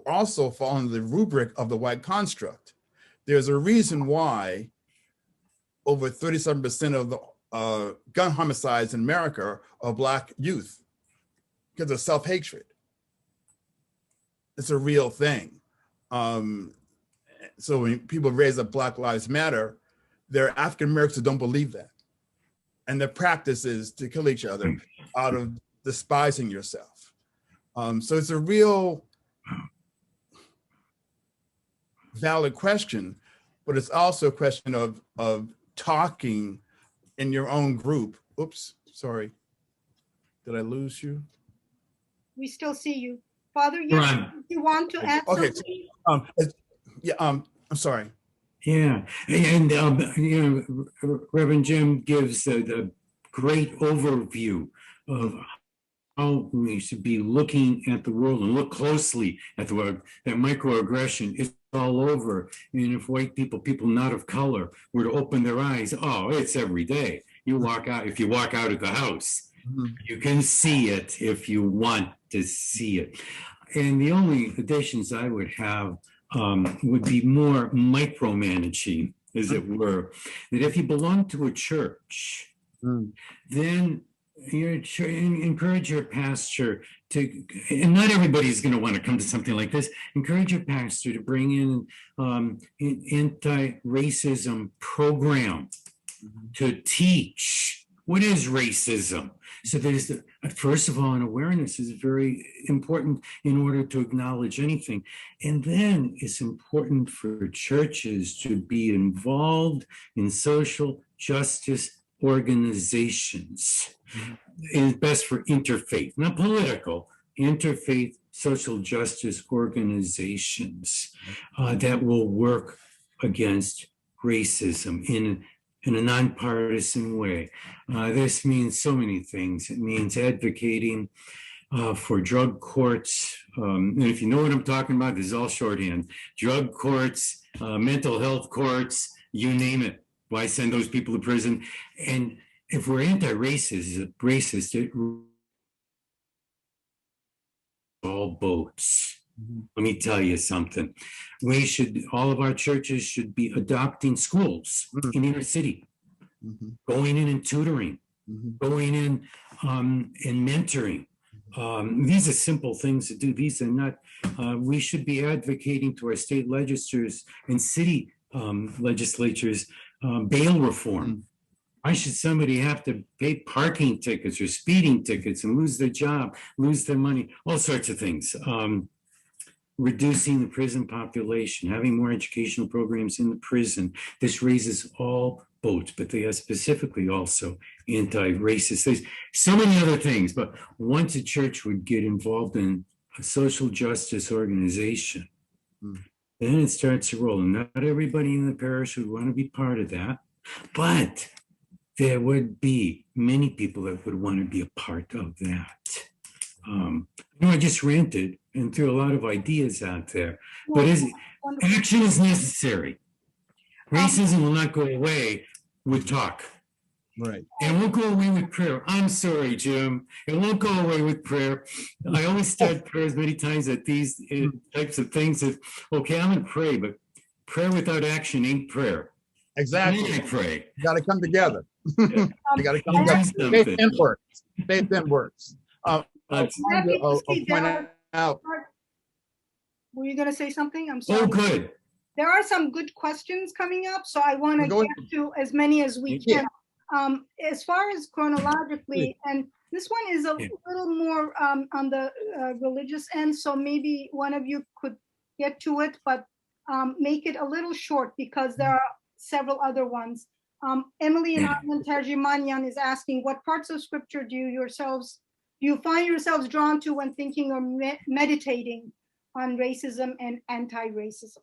also fall under the rubric of the white construct. There's a reason why over 37% of the gun homicides in America are Black youth, because of self-hatred. It's a real thing. So when people raise up Black Lives Matter, there are African Americans who don't believe that. And their practice is to kill each other out of despising yourself. So it's a real valid question, but it's also a question of talking in your own group. Oops, sorry. Did I lose you? We still see you. Father, yes, you want to add something? I'm sorry. Yeah, and Reverend Jim gives the great overview of how we should be looking at the world and look closely at the world. That microaggression is all over. And if white people not of color, were to open their eyes, it's every day. You walk out, if you walk out of the house, you can see it if you want to see it. And the only additions I would have would be more micromanaging as it were, that if you belong to a church, then encourage your pastor to, and not everybody's going to want to come to something like this, encourage your pastor to bring in an anti-racism program to teach what is racism. So there's, first of all, an awareness is very important in order to acknowledge anything. And then it's important for churches to be involved in social justice organizations. It's best for interfaith, not political, interfaith social justice organizations that will work against racism in a nonpartisan way. This means so many things. It means advocating for drug courts. And if you know what I'm talking about, this is all shorthand. Drug courts, mental health courts, you name it. Why send those people to prison? And if we're anti-racist, it all boats. Let me tell you something. All of our churches should be adopting schools in inner city, going in and tutoring, going in and mentoring. These are simple things to do. These are not, we should be advocating to our state legislatures and city legislatures bail reform. Why should somebody have to pay parking tickets or speeding tickets and lose their job, lose their money, all sorts of things? Reducing the prison population, having more educational programs in the prison. This raises all boats, but they are specifically also anti-racist. There's so many other things, but once a church would get involved in a social justice organization, then it starts to roll. And not everybody in the parish would want to be part of that, but there would be many people that would want to be a part of that. I just ranted and threw a lot of ideas out there, but action is necessary. Racism will not go away with talk. Right. And it won't go away with prayer. I'm sorry, Jim. It won't go away with prayer. I always start prayers many times at these types of things. Okay, I'm going to pray, but prayer without action ain't prayer. Exactly. I pray. You got to come together. Yeah. You got to come together. Faith then works. Faith then works. I'll point out. Were you going to say something? I'm sorry. Oh, good. There are some good questions coming up, so I want to get to as many as we can. As far as chronologically, and this one is a little more on the religious end, so maybe one of you could get to it, but make it a little short because there are several other ones. Emily in Armenian Terjimanyan is asking, what parts of scripture do you find yourselves drawn to when thinking or meditating on racism and anti-racism?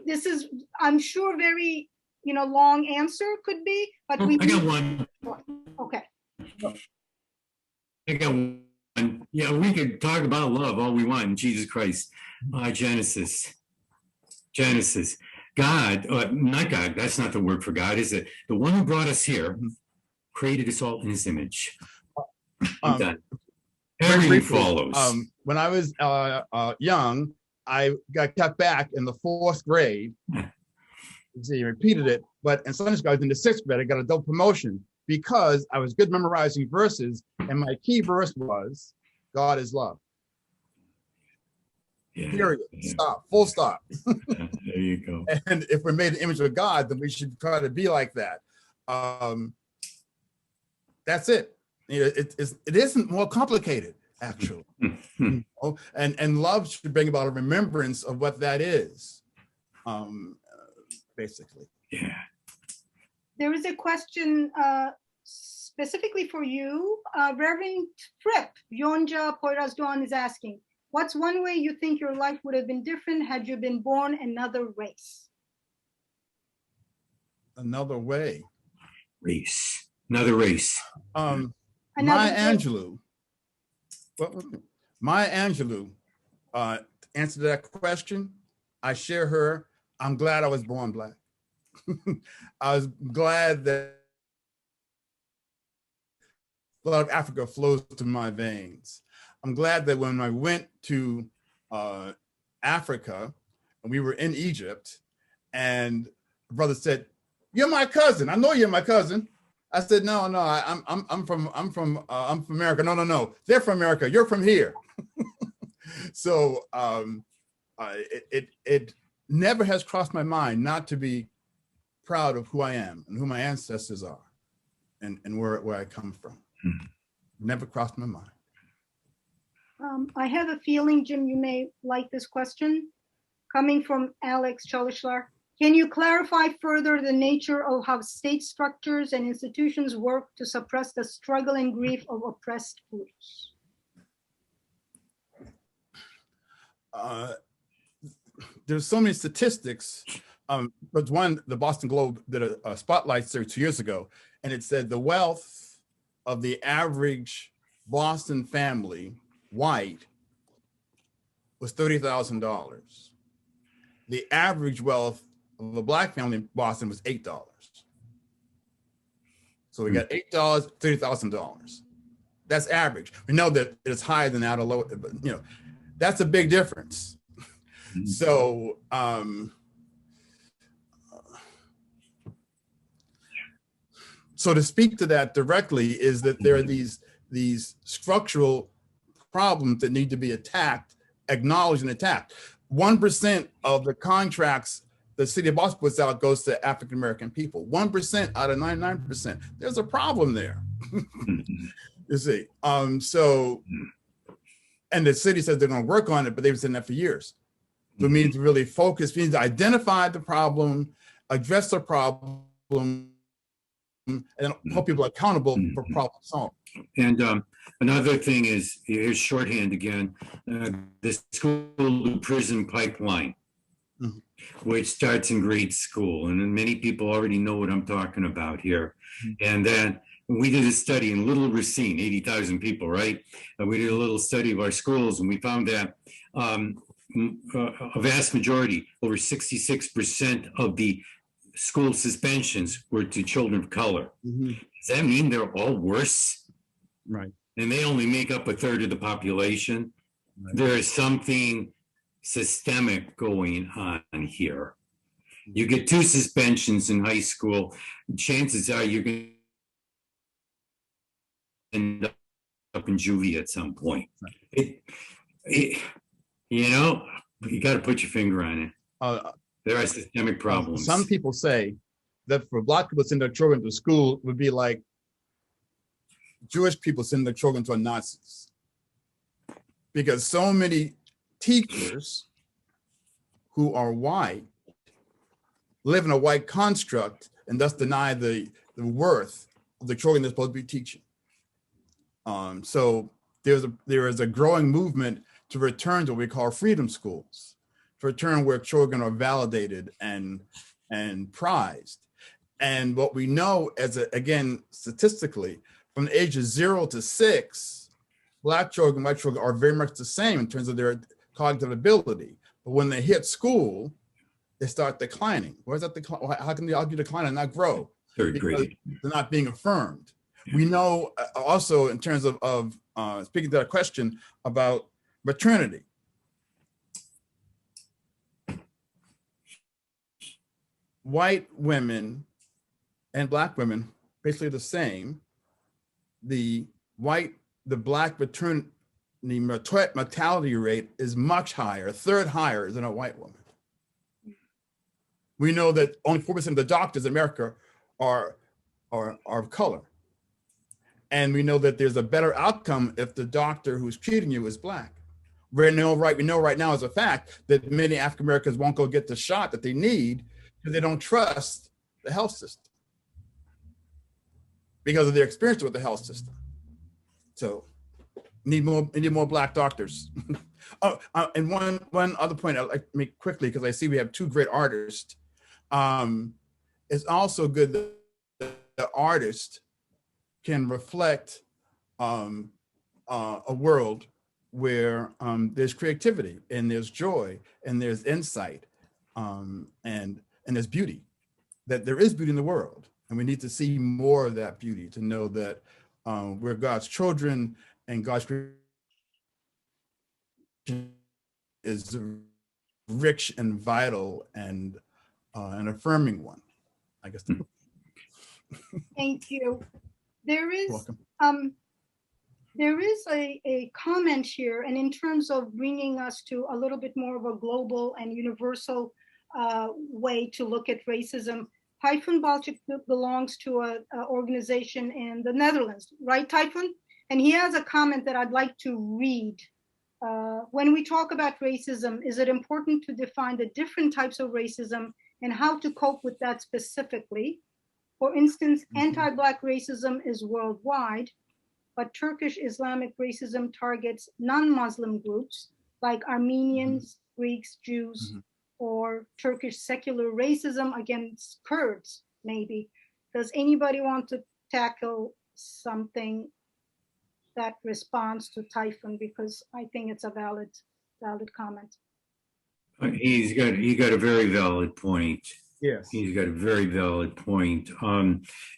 This is, I'm sure, very, long answer could be, but I got one. Okay. I got one. Yeah, we could talk about love all we want in Jesus Christ. Genesis. God, not God, that's not the word for God, is it? The one who brought us here created us all in his image. Everything follows. When I was young, I got kept back in the 4th grade. See, you repeated it, but in Sunday school, I was in the 6th grade. I got a double promotion because I was good memorizing verses, and my key verse was, God is love. Period. Stop. Full stop. There you go. And if we're made in the image of God, then we should try to be like that. That's it. It isn't more complicated, actually. And love should bring about a remembrance of what that is, basically. Yeah. There is a question specifically for you. Reverend Fripp, Yonca Poyrazdoğan is asking, what's one way you think your life would have been different had you been born another race? Another way. Another race. Maya Angelou. Maya Angelou answered that question. I share her. I'm glad I was born Black. I was glad that blood of Africa flows through my veins. I'm glad that when I went to Africa, and we were in Egypt, and brother said, "You're my cousin. I know you're my cousin." I said, "No, I'm from America." No. They're from America. You're from here. So it never has crossed my mind not to be proud of who I am and who my ancestors are, and where I come from. Never crossed my mind. I have a feeling, Jim, you may like this question. Coming from Alex Chalishlar. Can you clarify further the nature of how state structures and institutions work to suppress the struggle and grief of oppressed groups? There's so many statistics. But one, the Boston Globe did a spotlight search 2 years ago, and it said the wealth of the average Boston family, white, was $30,000. The average wealth of a Black family in Boston was $8. So we got $8, $30,000. That's average. We know that it's higher than that, although, but that's a big difference. So so to speak to that directly is that there are these structural problems that need to be attacked, acknowledged and attacked. 1% of the contracts the city of Boston puts out goes to African-American people. 1% out of 99%. There's a problem there. You see. So, and the city says they're going to work on it, but they've been saying that for years. So it means to really focus, means to identify the problem, address the problem, and hold people accountable for problem solving. And another thing is, here's shorthand again, the school to prison pipeline, which starts in grade school. And many people already know what I'm talking about here. And then we did a study in Little Racine, 80,000 people, right? We did a little study of our schools, and we found that a vast majority, over 66% of the school suspensions were to children of color. Does that mean they're all worse? Right. And they only make up a third of the population. Right. There is something systemic going on here. You get 2 suspensions in high school, chances are you're going to end up in juvie at some point. Right. You got to put your finger on it. There are systemic problems. Some people say that for Black people to send their children to school would be like Jewish people sending their children to Nazis. Because so many teachers who are white live in a white construct and thus deny the worth of the children they're supposed to be teaching. So there is a growing movement to return to what we call freedom schools, to return where children are validated and prized. And what we know again, statistically, from the age of 0 to 6, Black children, white children are very much the same in terms of their cognitive ability. But when they hit school, they start declining. Where's that decline? How can they decline and not grow? Third grade. They're not being affirmed. We know also in terms of speaking to that question about maternity. White women and Black women, basically the same. The Black maternity mortality rate is much higher, a third higher than a white woman. We know that only 4% of the doctors in America are of color. And we know that there's a better outcome if the doctor who's treating you is Black. We know right now as a fact that many African Americans won't go get the shot that they need because they don't trust the health system because of their experience with the health system. So need more Black doctors. And one other point I'd like to make quickly, because I see we have 2 great artists. It's also good that the artist can reflect a world where there's creativity and there's joy and there's insight and there's beauty, that there is beauty in the world. And we need to see more of that beauty to know that we're God's children and God's creation is rich and vital and an affirming one. I guess. Thank you. There is Welcome. a comment here, and in terms of bringing us to a little bit more of a global and universal way to look at racism, Tayfun Balcık belongs to an organization in the Netherlands, right, Tayfun? And he has a comment that I'd like to read. When we talk about racism, is it important to define the different types of racism and how to cope with that specifically? For instance, anti-Black racism is worldwide, but Turkish Islamic racism targets non-Muslim groups like Armenians, Greeks, Jews, or Turkish secular racism against Kurds, maybe. Does anybody want to tackle something that responds to Tayfun? Because I think it's a valid comment. He got a very valid point. Yes. He's got a very valid point.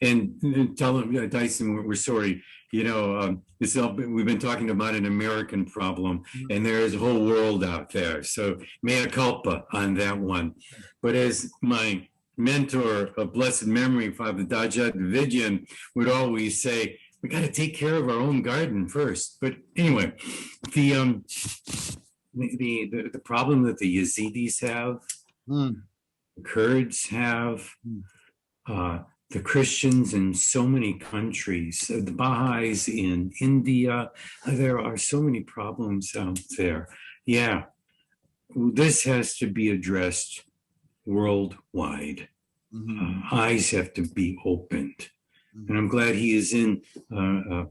And tell him, Dyson, we're sorry. You know, we've been talking about an American problem, and there is a whole world out there. So mea culpa on that one. But as my mentor of blessed memory, Father Yeprem would always say, we got to take care of our own garden first. But anyway, the problem that the Yazidis have, the Kurds have, the Christians in so many countries, the Baha'is in India, there are so many problems out there. Yeah, this has to be addressed worldwide. Eyes have to be opened. And I'm glad he is in a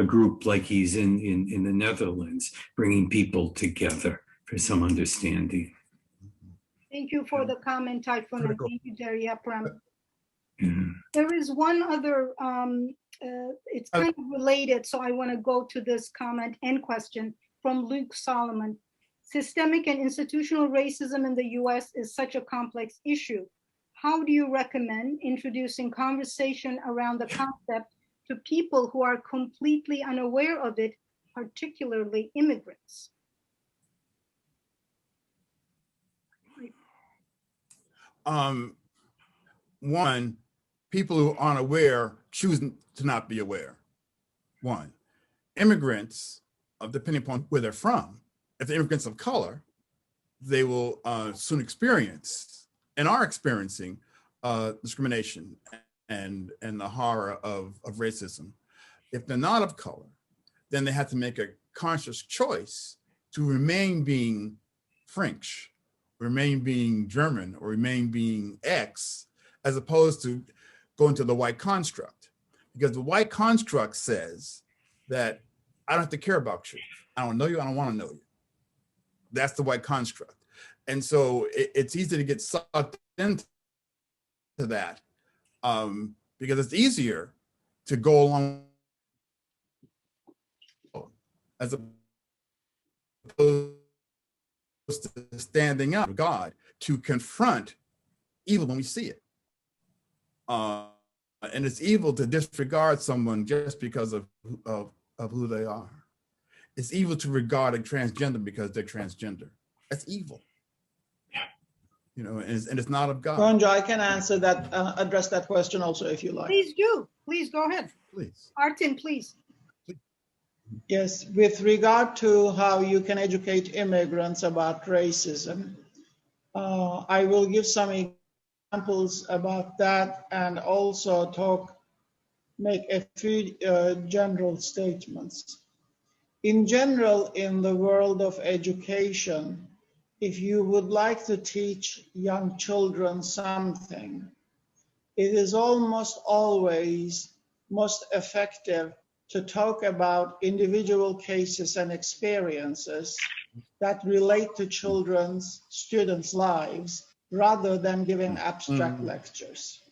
group like he's in the Netherlands, bringing people together for some understanding. Thank you for the comment, Tayfun, and thank you, Father Yeprem. There is one other, it's kind of related, so I want to go to this comment and question from Luke Solomon. Systemic and institutional racism in the US is such a complex issue. How do you recommend introducing conversation around the concept to people who are completely unaware of it, particularly immigrants? One, people who aren't aware choose to not be aware. One, immigrants, depending upon where they're from, if they're immigrants of color, they will soon experience and are experiencing discrimination and the horror of racism. If they're not of color, then they have to make a conscious choice to remain being French, remain being German, or remain being X, as opposed to going to the white construct. Because the white construct says that I don't have to care about you. I don't know you, I don't want to know you. That's the white construct. And so it's easy to get sucked into that because it's easier to go along as opposed to standing up for God to confront evil when we see it. And it's evil to disregard someone just because of who they are. It's evil to regard a transgender because they're transgender. That's evil. You know, and it's not of God. Gonca, I can answer that, address that question also if you like. Please do. Please go ahead. Please. Artin, please. Yes, with regard to how you can educate immigrants about racism, I will give some examples about that and also make a few general statements. In general, in the world of education, if you would like to teach young children something, it is almost always most effective to talk about individual cases and experiences that relate to students' lives rather than giving abstract lectures.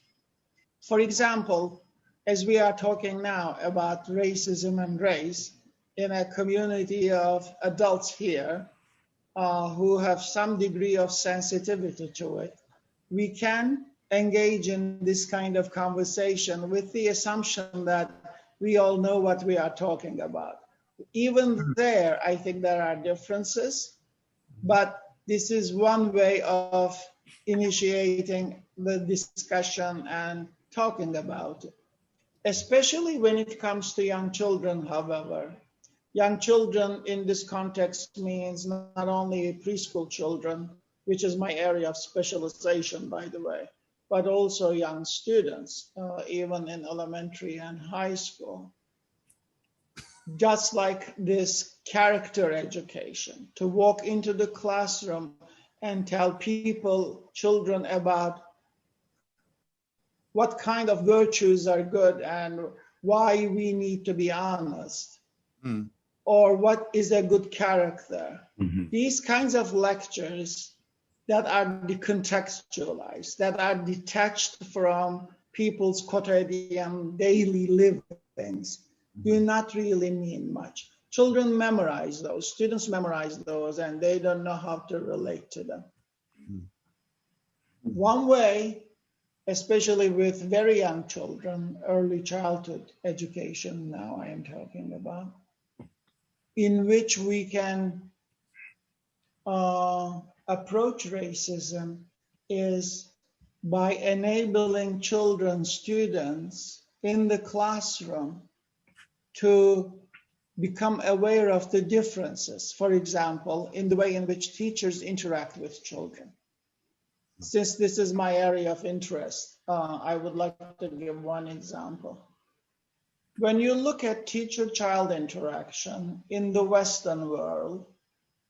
For example, as we are talking now about racism and race in a community of adults here who have some degree of sensitivity to it, we can engage in this kind of conversation with the assumption that we all know what we are talking about. Even there, I think there are differences, but This is one way of initiating the discussion and talking about it, especially when it comes to young children, however. Young children in this context means not only preschool children, which is my area of specialization, by the way, but also young students, even in elementary and high school. Just like this character education, to walk into the classroom and tell people, children, about what kind of virtues are good and why we need to be honest, or what is a good character. These kinds of lectures that are decontextualized, that are detached from people's quotidian daily livings, do not really mean much. Children memorize those, students memorize those, and they don't know how to relate to them. One way, especially with very young children, early childhood education now I am talking about, in which we can approach racism is by enabling children, students in the classroom to become aware of the differences, for example, in the way in which teachers interact with children. Since this is my area of interest, I would like to give one example. When you look at teacher-child interaction in the Western world,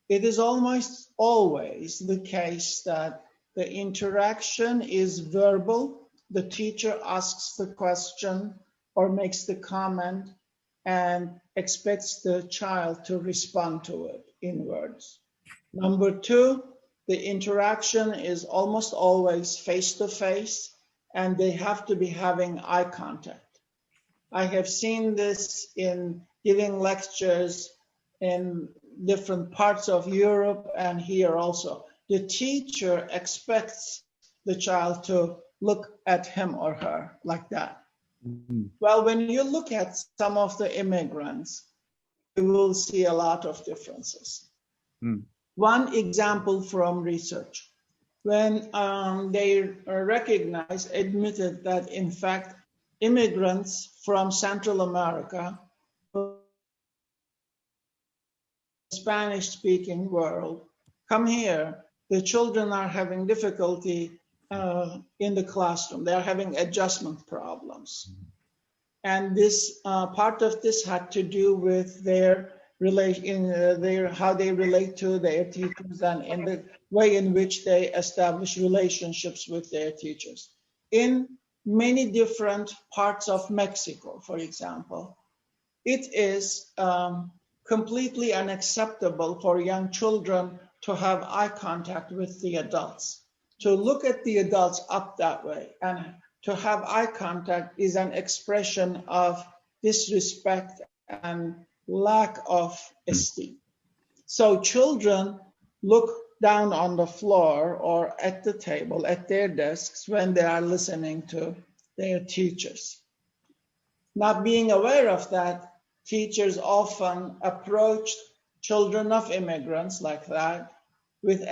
it is almost always the case that the interaction is verbal. The teacher asks the question or makes the comment and expects the child to respond to it in words. Number two, the interaction is almost always face-to-face, and they have to be having eye contact. I have seen this in giving lectures in different parts of Europe and here also. The teacher expects the child to look at him or her like that. Well, when you look at some of the immigrants, you will see a lot of differences. One example from research, when they admitted that in fact, immigrants from Central America, Spanish-speaking world, come here, the children are having difficulty in the classroom. They're having adjustment problems. And this part of this had to do with their how they relate to their teachers and in the way in which they establish relationships with their teachers. In many different parts of Mexico, for example, it is completely unacceptable for young children to have eye contact with the adults, to look at the adults up that way. And to have eye contact is an expression of disrespect and lack of esteem. So children look down on the floor or at the table, at their desks, when they are listening to their teachers. Not being aware of that, teachers often approach children of immigrants like that with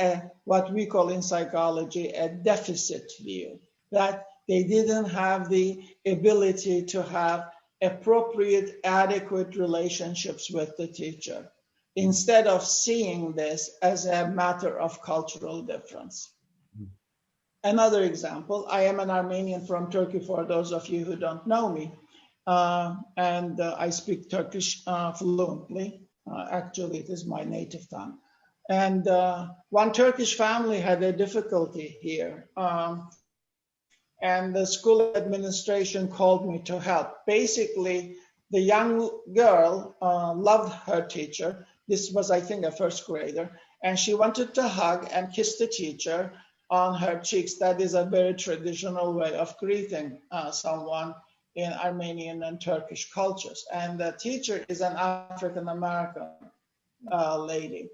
what we call in psychology a deficit view, that they didn't have the ability to have appropriate, adequate relationships with the teacher, instead of seeing this as a matter of cultural difference. Another example, I am an Armenian from Turkey, for those of you who don't know me, and I speak Turkish fluently. Actually, it is my native tongue. And one Turkish family had a difficulty here. And the school administration called me to help. Basically, the young girl loved her teacher. This was, I think, a first grader. And she wanted to hug and kiss the teacher on her cheeks. That is a very traditional way of greeting someone in Armenian and Turkish cultures. And the teacher is an African-American lady.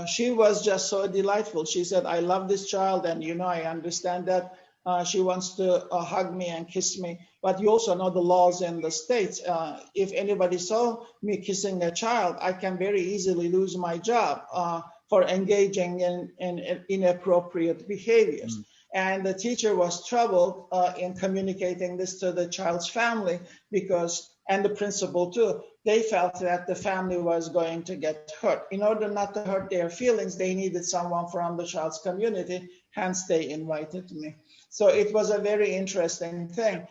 She was just so delightful. She said, I love this child, and I understand that she wants to hug me and kiss me. But you also know the laws in the States. If anybody saw me kissing a child, I can very easily lose my job. for engaging in inappropriate behaviors. And the teacher was troubled in communicating this to the child's family because, and the principal too, they felt that the family was going to get hurt. In order not to hurt their feelings, they needed someone from the child's community, hence they invited me. So it was a very interesting thing.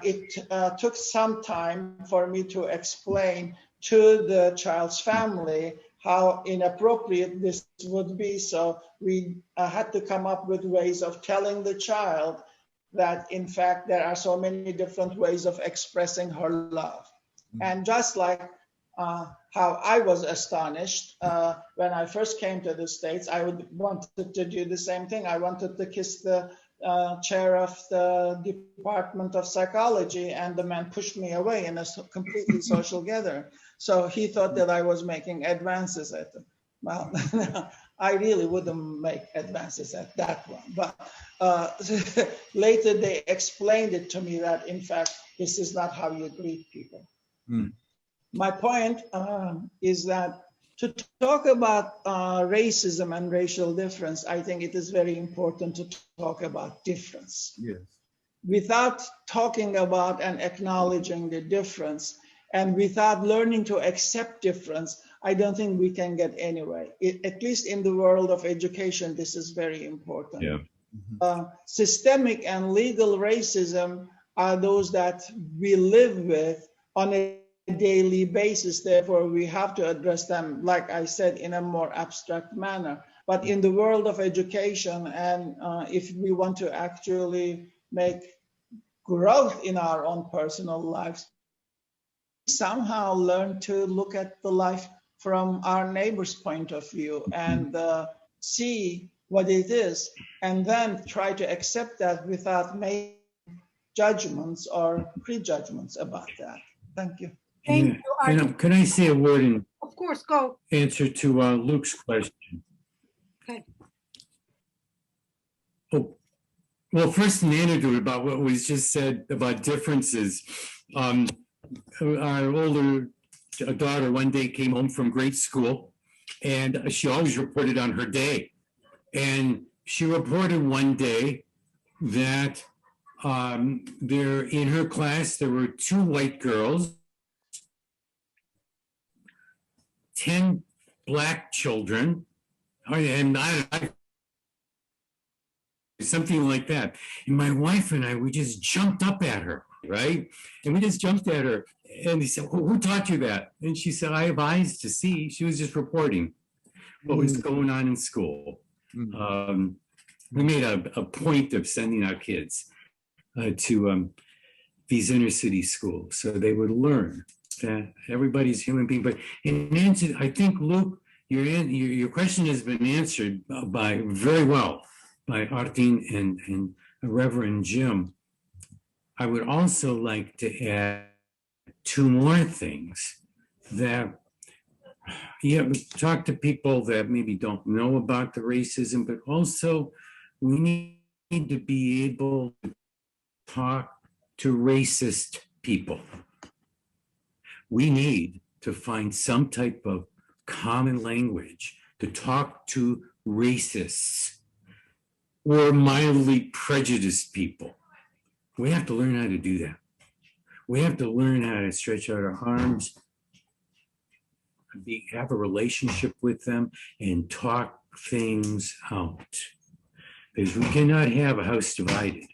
It took some time for me to explain to the child's family how inappropriate this would be. So we had to come up with ways of telling the child that, in fact, there are so many different ways of expressing her love. And just like how I was astonished when I first came to the States, I wanted to do the same thing. I wanted to kiss the chair of the Department of Psychology, and the man pushed me away in a completely social gathering. So he thought that I was making advances at him. Well, I really wouldn't make advances at that one. But later they explained it to me that, in fact, this is not how you greet people. My point is that to talk about racism and racial difference, I think it is very important to talk about difference. Yes. Without talking about and acknowledging the difference, and without learning to accept difference, I don't think we can get anywhere. At least in the world of education, this is very important. Yeah. Systemic and legal racism are those that we live with on a daily basis. Therefore, we have to address them, like I said, in a more abstract manner. But in the world of education, and if we want to actually make growth in our own personal lives, somehow learn to look at the life from our neighbor's point of view and see what it is, and then try to accept that without making judgments or prejudgments about that. Thank you. Thank you. Can I say a word in Of course, go. answer to Luke's question? Okay. Oh, well, first an anecdote about what was just said about differences. Our older daughter one day came home from grade school, and she always reported on her day. And she reported one day that there in her class there were 2 white girls, 10 black children, and something like that. And my wife and I, we just jumped up at her, right? And we just jumped at her. And he said, who taught you that? And she said, I have eyes to see. She was just reporting what was going on in school. We made a point of sending our kids to these inner city schools so they would learn that everybody's a human being. But in answer, I think, Luke, your question has been answered very well by Artin and Reverend Jim. I would also like to add 2 more things that, talk to people that maybe don't know about the racism, but also we need to be able to talk to racist people. We need to find some type of common language to talk to racists or mildly prejudiced people. We have to learn how to do that. We have to learn how to stretch out our arms, have a relationship with them, and talk things out. Because we cannot have a house divided.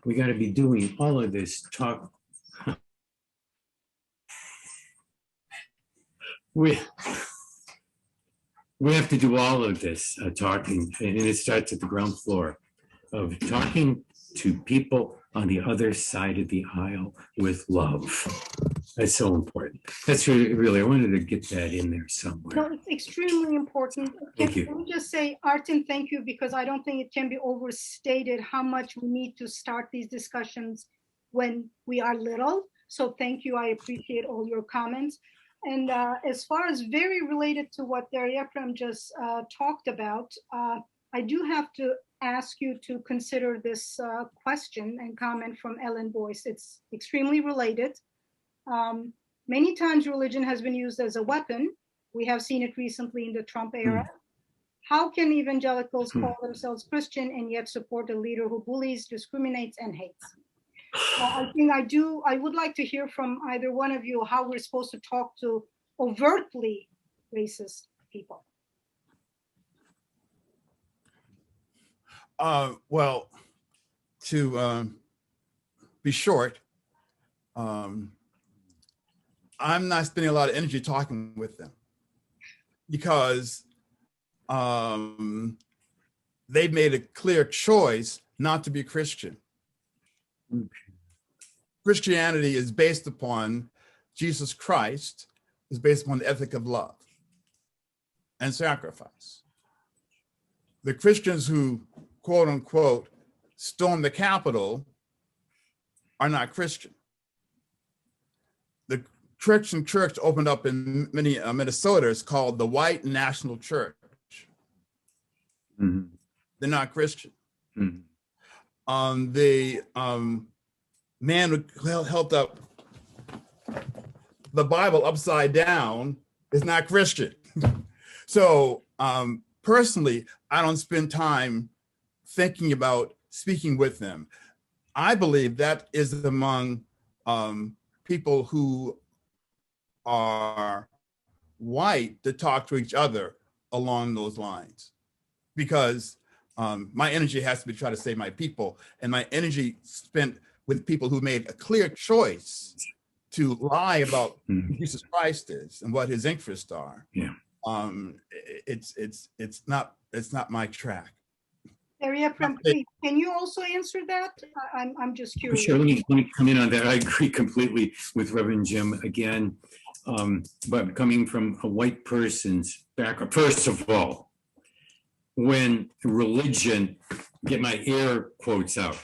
We got to be doing all of this talk. We have to do all of this talking, and it starts at the ground floor of talking to people on the other side of the aisle with love. That's so important. That's really, I wanted to get that in there somewhere. No, it's extremely important. Thank you. Let me just say, Artin, thank you, because I don't think it can be overstated how much we need to start these discussions when we are little. So thank you. I appreciate all your comments. And as far as very related to what Yeprem just talked about, I do have to ask you to consider this question and comment from Ellen Boyce. It's extremely related. Many times religion has been used as a weapon. We have seen it recently in the Trump era. How can evangelicals call themselves Christian and yet support a leader who bullies, discriminates, and hates? Well, I think I would like to hear from either one of you how we're supposed to talk to overtly racist people. Well, to be short, I'm not spending a lot of energy talking with them because they've made a clear choice not to be Christian. Christianity is based upon Jesus Christ, is based upon the ethic of love and sacrifice. The Christians who, quote unquote, stormed the Capitol are not Christian. The Christian church opened up in Minnesota is called the White National Church. Mhm. They're not Christian. Mhm. The man who held up the Bible upside down is not Christian. So personally, I don't spend time thinking about speaking with them. I believe that is among people who are white to talk to each other along those lines, because my energy has to be trying to save my people, and my energy spent with people who made a clear choice to lie about who Jesus Christ is and what his interests are. Yeah. It's not my track. Father Yeprem, please, can you also answer that? I'm just curious. Sure, let me come in on that. I agree completely with Reverend Jim again, but coming from a white person's background, first of all, when religion, get my air quotes out,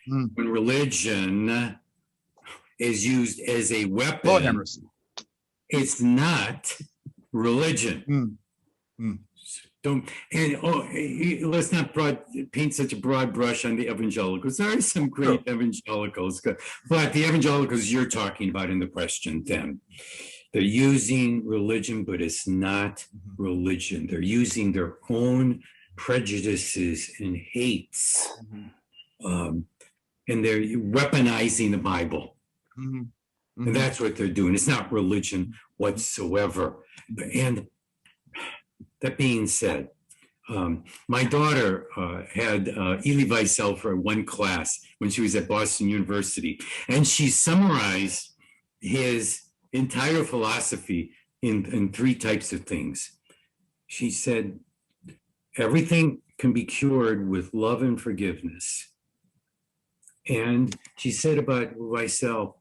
when religion is used as a weapon, it's not religion. Don't, and let's not paint such a broad brush on the evangelicals. There are some great evangelicals, but the evangelicals you're talking about in the question, then they're using religion, but it's not religion. They're using their own prejudices and hates, and they're weaponizing the Bible. And that's what they're doing. It's not religion whatsoever. And that being said, my daughter had Elie Wiesel for one class when she was at Boston University, and she summarized his entire philosophy in three types of things. She said, everything can be cured with love and forgiveness. And she said about Wiesel,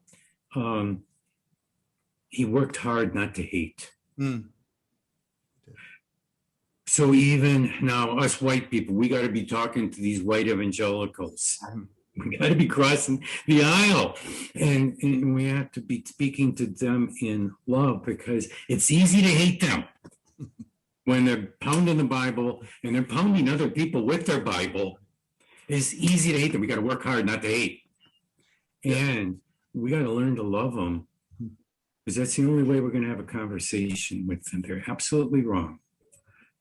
he worked hard not to hate. So even now, us white people, we got to be talking to these white evangelicals. We got to be crossing the aisle, and we have to be speaking to them in love, because it's easy to hate them when they're pounding the Bible and they're pounding other people with their Bible. It's easy to hate them. We got to work hard not to hate, and we got to learn to love them, because that's the only way we're going to have a conversation with them. They're absolutely wrong.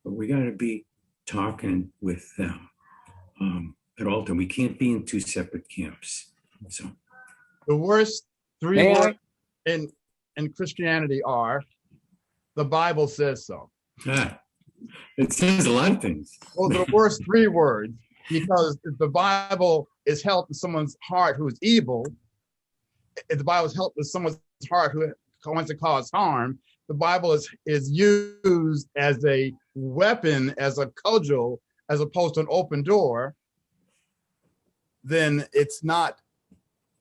But we got to be talking with them at all time. We can't be in two separate camps. So the worst three words in Christianity are, the Bible says so. It says a lot of things. Well, the worst three words, because if the Bible is held in someone's heart who is evil, if the Bible is held in someone's heart who wants to cause harm, the Bible is used as a weapon, as a cudgel, as opposed to an open door, then it's not,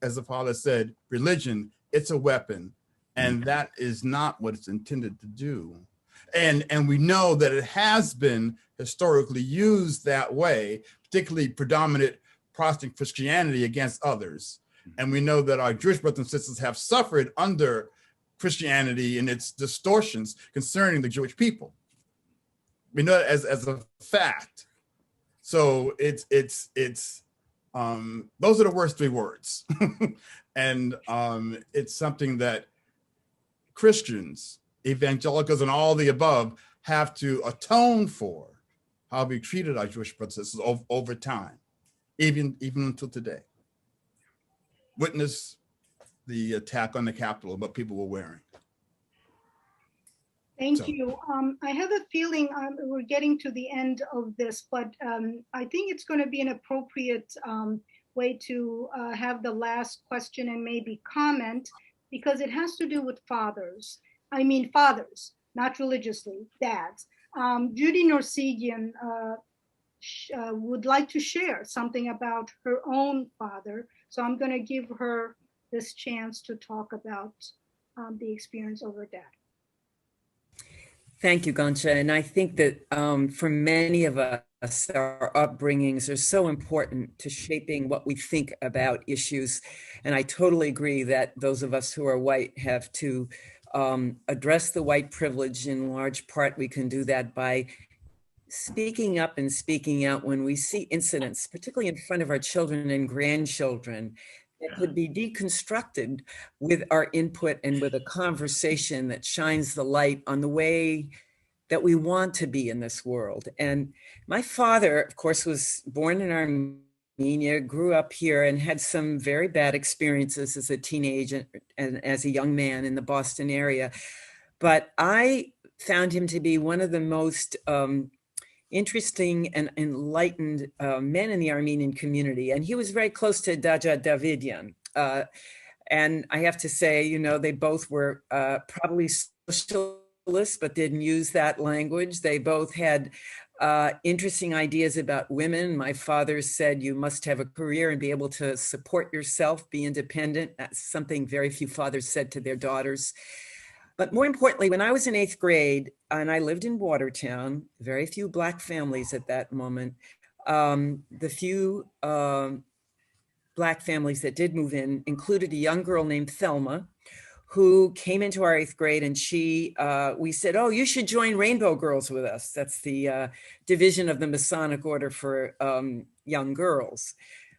as the Father said, religion, it's a weapon. And that is not what it's intended to do. And we know that it has been historically used that way, particularly predominant Protestant Christianity against others. And we know that our Jewish brothers and sisters have suffered under Christianity and its distortions concerning the Jewish people. We know it as a fact. So it's those are the worst three words. And it's something that Christians, evangelicals and all the above have to atone for how we treated our Jewish brothers and sisters over time, even until today. Witness the attack on the Capitol and what people were wearing. Thank you. I have a feeling we're getting to the end of this, but I think it's going to be an appropriate way to have the last question and maybe comment, because it has to do with fathers. I mean, fathers, not religiously, dads. Judy Norsegian would like to share something about her own father. So I'm going to give her this chance to talk about the experience of her dad. Thank you, Gonca. And I think that for many of us, our upbringings are so important to shaping what we think about issues. And I totally agree that those of us who are white have to address the white privilege. In large part, we can do that by speaking up and speaking out when we see incidents, particularly in front of our children and grandchildren, that could be deconstructed with our input and with a conversation that shines the light on the way that we want to be in this world. And my father, of course, was born in Armenia, grew up here, and had some very bad experiences as a teenager and as a young man in the Boston area. But I found him to be one of the most interesting and enlightened men in the Armenian community. And he was very close to Daja Davidian. And I have to say, you know, they both were probably socialists, but didn't use that language. They both had interesting ideas about women. My father said, you must have a career and be able to support yourself, be independent. That's something very few fathers said to their daughters. But more importantly, when I was in 8th grade and I lived in Watertown, very few Black families at that moment, the few Black families that did move in included a young girl named Thelma, who came into our 8th grade, and we said, oh, you should join Rainbow Girls with us. That's the division of the Masonic Order for young girls.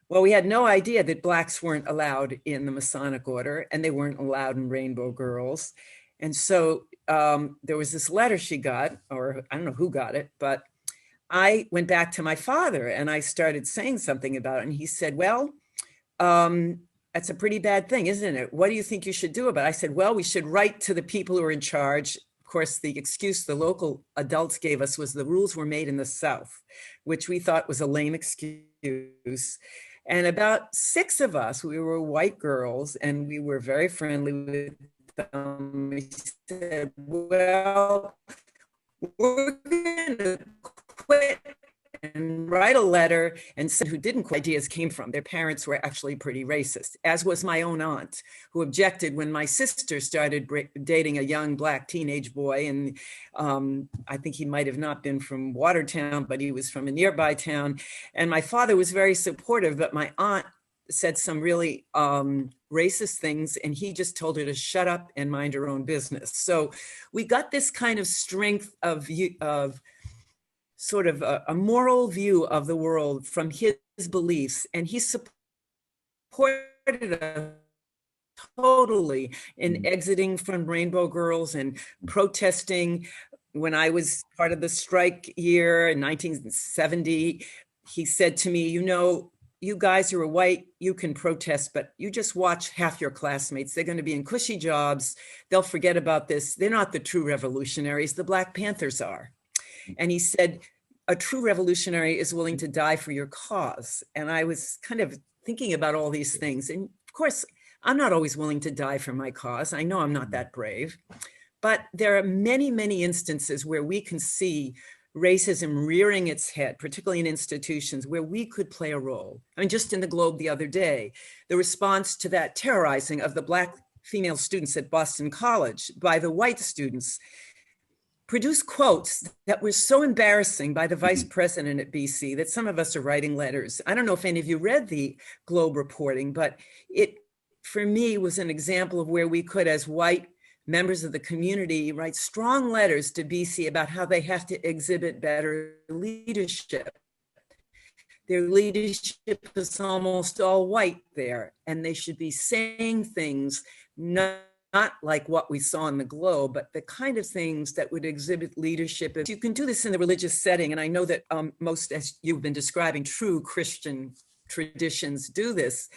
Well, we had no idea that Blacks weren't allowed in the Masonic Order, and they weren't allowed in Rainbow Girls. And so there was this letter she got, or I don't know who got it, but I went back to my father and I started saying something about it. And he said, well, that's a pretty bad thing, isn't it? What do you think you should do about it? I said, well, we should write to the people who are in charge. Of course, the excuse the local adults gave us was the rules were made in the South, which we thought was a lame excuse. And about 6 of us, we were white girls, and we were very friendly with them. We said, well, we're going to quit and write a letter and said who didn't quit ideas came from. Their parents were actually pretty racist, as was my own aunt, who objected when my sister started dating a young Black teenage boy. And I think he might have not been from Watertown, but he was from a nearby town. And my father was very supportive, but my aunt said some really racist things, and he just told her to shut up and mind her own business. So we got this kind of strength of sort of a moral view of the world from his beliefs, and he supported us totally in exiting from Rainbow Girls and protesting. When I was part of the strike year in 1970, he said to me, you know, you guys who are white, you can protest, but you just watch half your classmates. They're going to be in cushy jobs. They'll forget about this. They're not the true revolutionaries. The Black Panthers are. And he said, a true revolutionary is willing to die for your cause. And I was kind of thinking about all these things. And of course, I'm not always willing to die for my cause. I know I'm not that brave. But there are many, many instances where we can see racism rearing its head, particularly in institutions where we could play a role. I mean, just in the Globe the other day, the response to that terrorizing of the Black female students at Boston College by the white students produced quotes that were so embarrassing by the vice president at BC that some of us are writing letters. I don't know if any of you read the Globe reporting, but it, for me, was an example of where we could, as white members of the community, write strong letters to BC about how they have to exhibit better leadership. Their leadership is almost all white there, and they should be saying things, not not like what we saw in the Globe, but the kind of things that would exhibit leadership. You can do this in the religious setting, and I know that most, as you've been describing, true Christian traditions do this.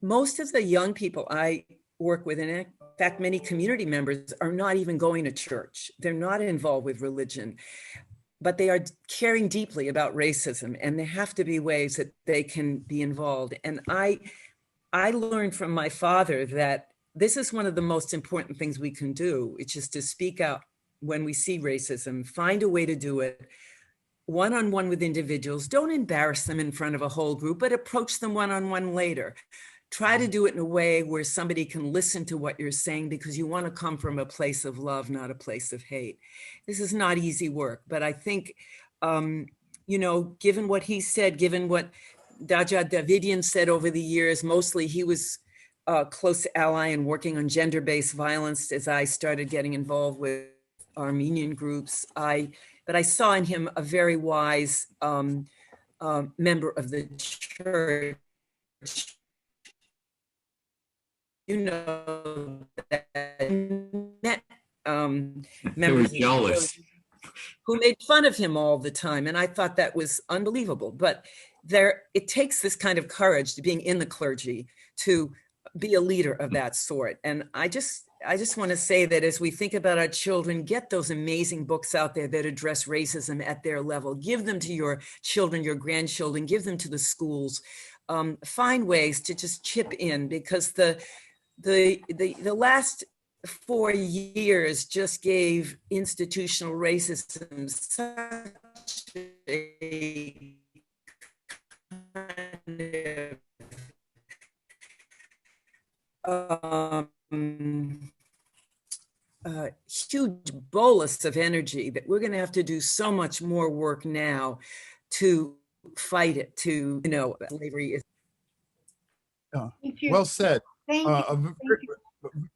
Most of the young people I work with, and in fact, many community members are not even going to church. They're not involved with religion, but they are caring deeply about racism, and there have to be ways that they can be involved. And I learned from my father that this is one of the most important things we can do, which is to speak out when we see racism, find a way to do it one-on-one with individuals. Don't embarrass them in front of a whole group, but approach them one-on-one later. Try to do it in a way where somebody can listen to what you're saying, because you want to come from a place of love, not a place of hate. This is not easy work, but I think, given what he said, given what Daja Davidian said over the years, mostly he was a close ally in working on gender-based violence as I started getting involved with Armenian groups. But I saw in him a very wise member of the church. That members jealous. Who made fun of him all the time. And I thought that was unbelievable. But it takes this kind of courage to being in the clergy to be a leader of that sort. And I just want to say that as we think about our children, get those amazing books out there that address racism at their level. Give them to your children, your grandchildren, give them to the schools. Find ways to just chip in, because the last 4 years just gave institutional racism such a huge bolus of energy that we're going to have to do so much more work now to fight it, slavery is. Well said. Thank you.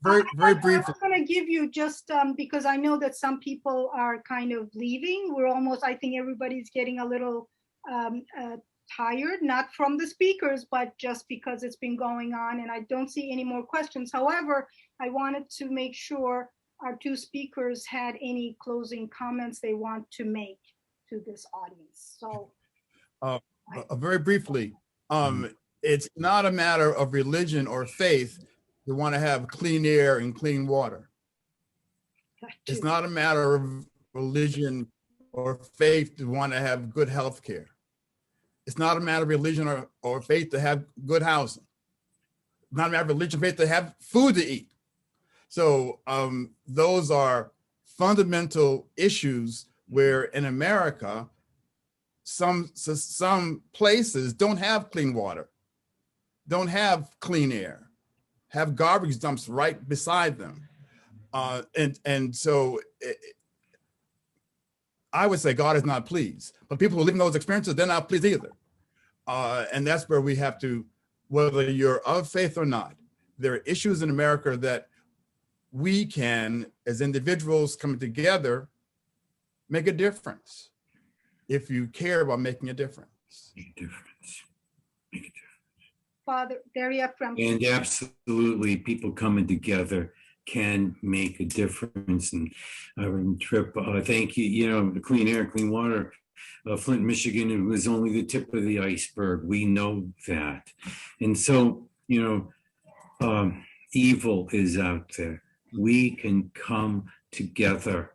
Very briefly. I'm going to give you just because I know that some people are kind of leaving. I think everybody's getting a little tired, not from the speakers, but just because it's been going on, and I don't see any more questions. However, I wanted to make sure our two speakers had any closing comments they want to make to this audience. So very briefly, it's not a matter of religion or faith to want to have clean air and clean water. It's not a matter of religion or faith to want to have good health care. It's not a matter of religion or faith to have good housing. It's not a matter of religion or faith to have food to eat. So those are fundamental issues where in America, some places don't have clean water, don't have clean air, have garbage dumps right beside them. And so I would say God is not pleased, but people who live in those experiences, they're not pleased either. And that's where we have to, whether you're of faith or not, there are issues in America that we can, as individuals coming together, make a difference. If you care about making a difference. Make a difference. Make a difference. Father Yeprem. And absolutely, people coming together can make a difference. And Reverend Fripp, thank you. The clean air, clean water, Flint, Michigan, it was only the tip of the iceberg. We know that. And so, evil is out there. We can come together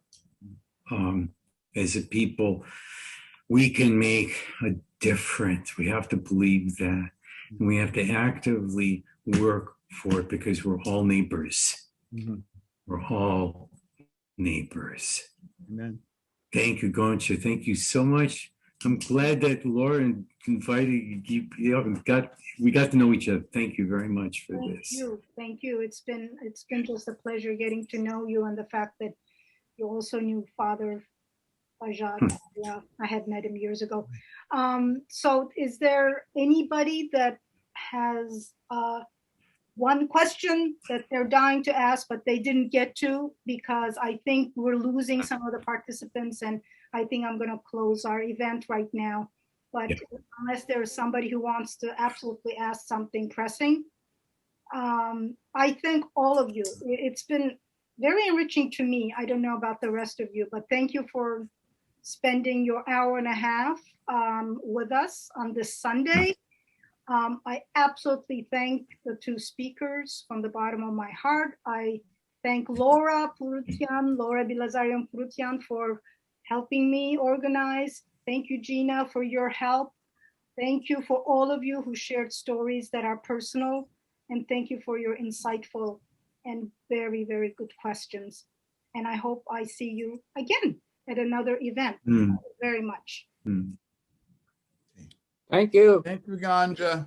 as a people. We can make a difference. We have to believe that. And we have to actively work for it, because we're all neighbors. Mm-hmm. We're all neighbors. Amen. Thank you, Gonca. Thank you so much. I'm glad that Laura invited you. We got to know each other. Thank you very much for this. Thank you. It's been just a pleasure getting to know you, and the fact that you also knew Father Bajad. Yeah, I had met him years ago. So is there anybody that has one question that they're dying to ask, but they didn't get to, because I think we're losing some of the participants, and I think I'm going to close our event right now. But unless there's somebody who wants to absolutely ask something pressing, I thank all of you. It's been very enriching to me. I don't know about the rest of you, but thank you for spending your hour and a half with us on this Sunday. I absolutely thank the two speakers from the bottom of my heart. I thank Laura Bilazarian-Purutyan for helping me organize. Thank you, Gina, for your help. Thank you for all of you who shared stories that are personal. And thank you for your insightful and very, very good questions. And I hope I see you again at another event. Very much. Thank you. Thank you, Gonca.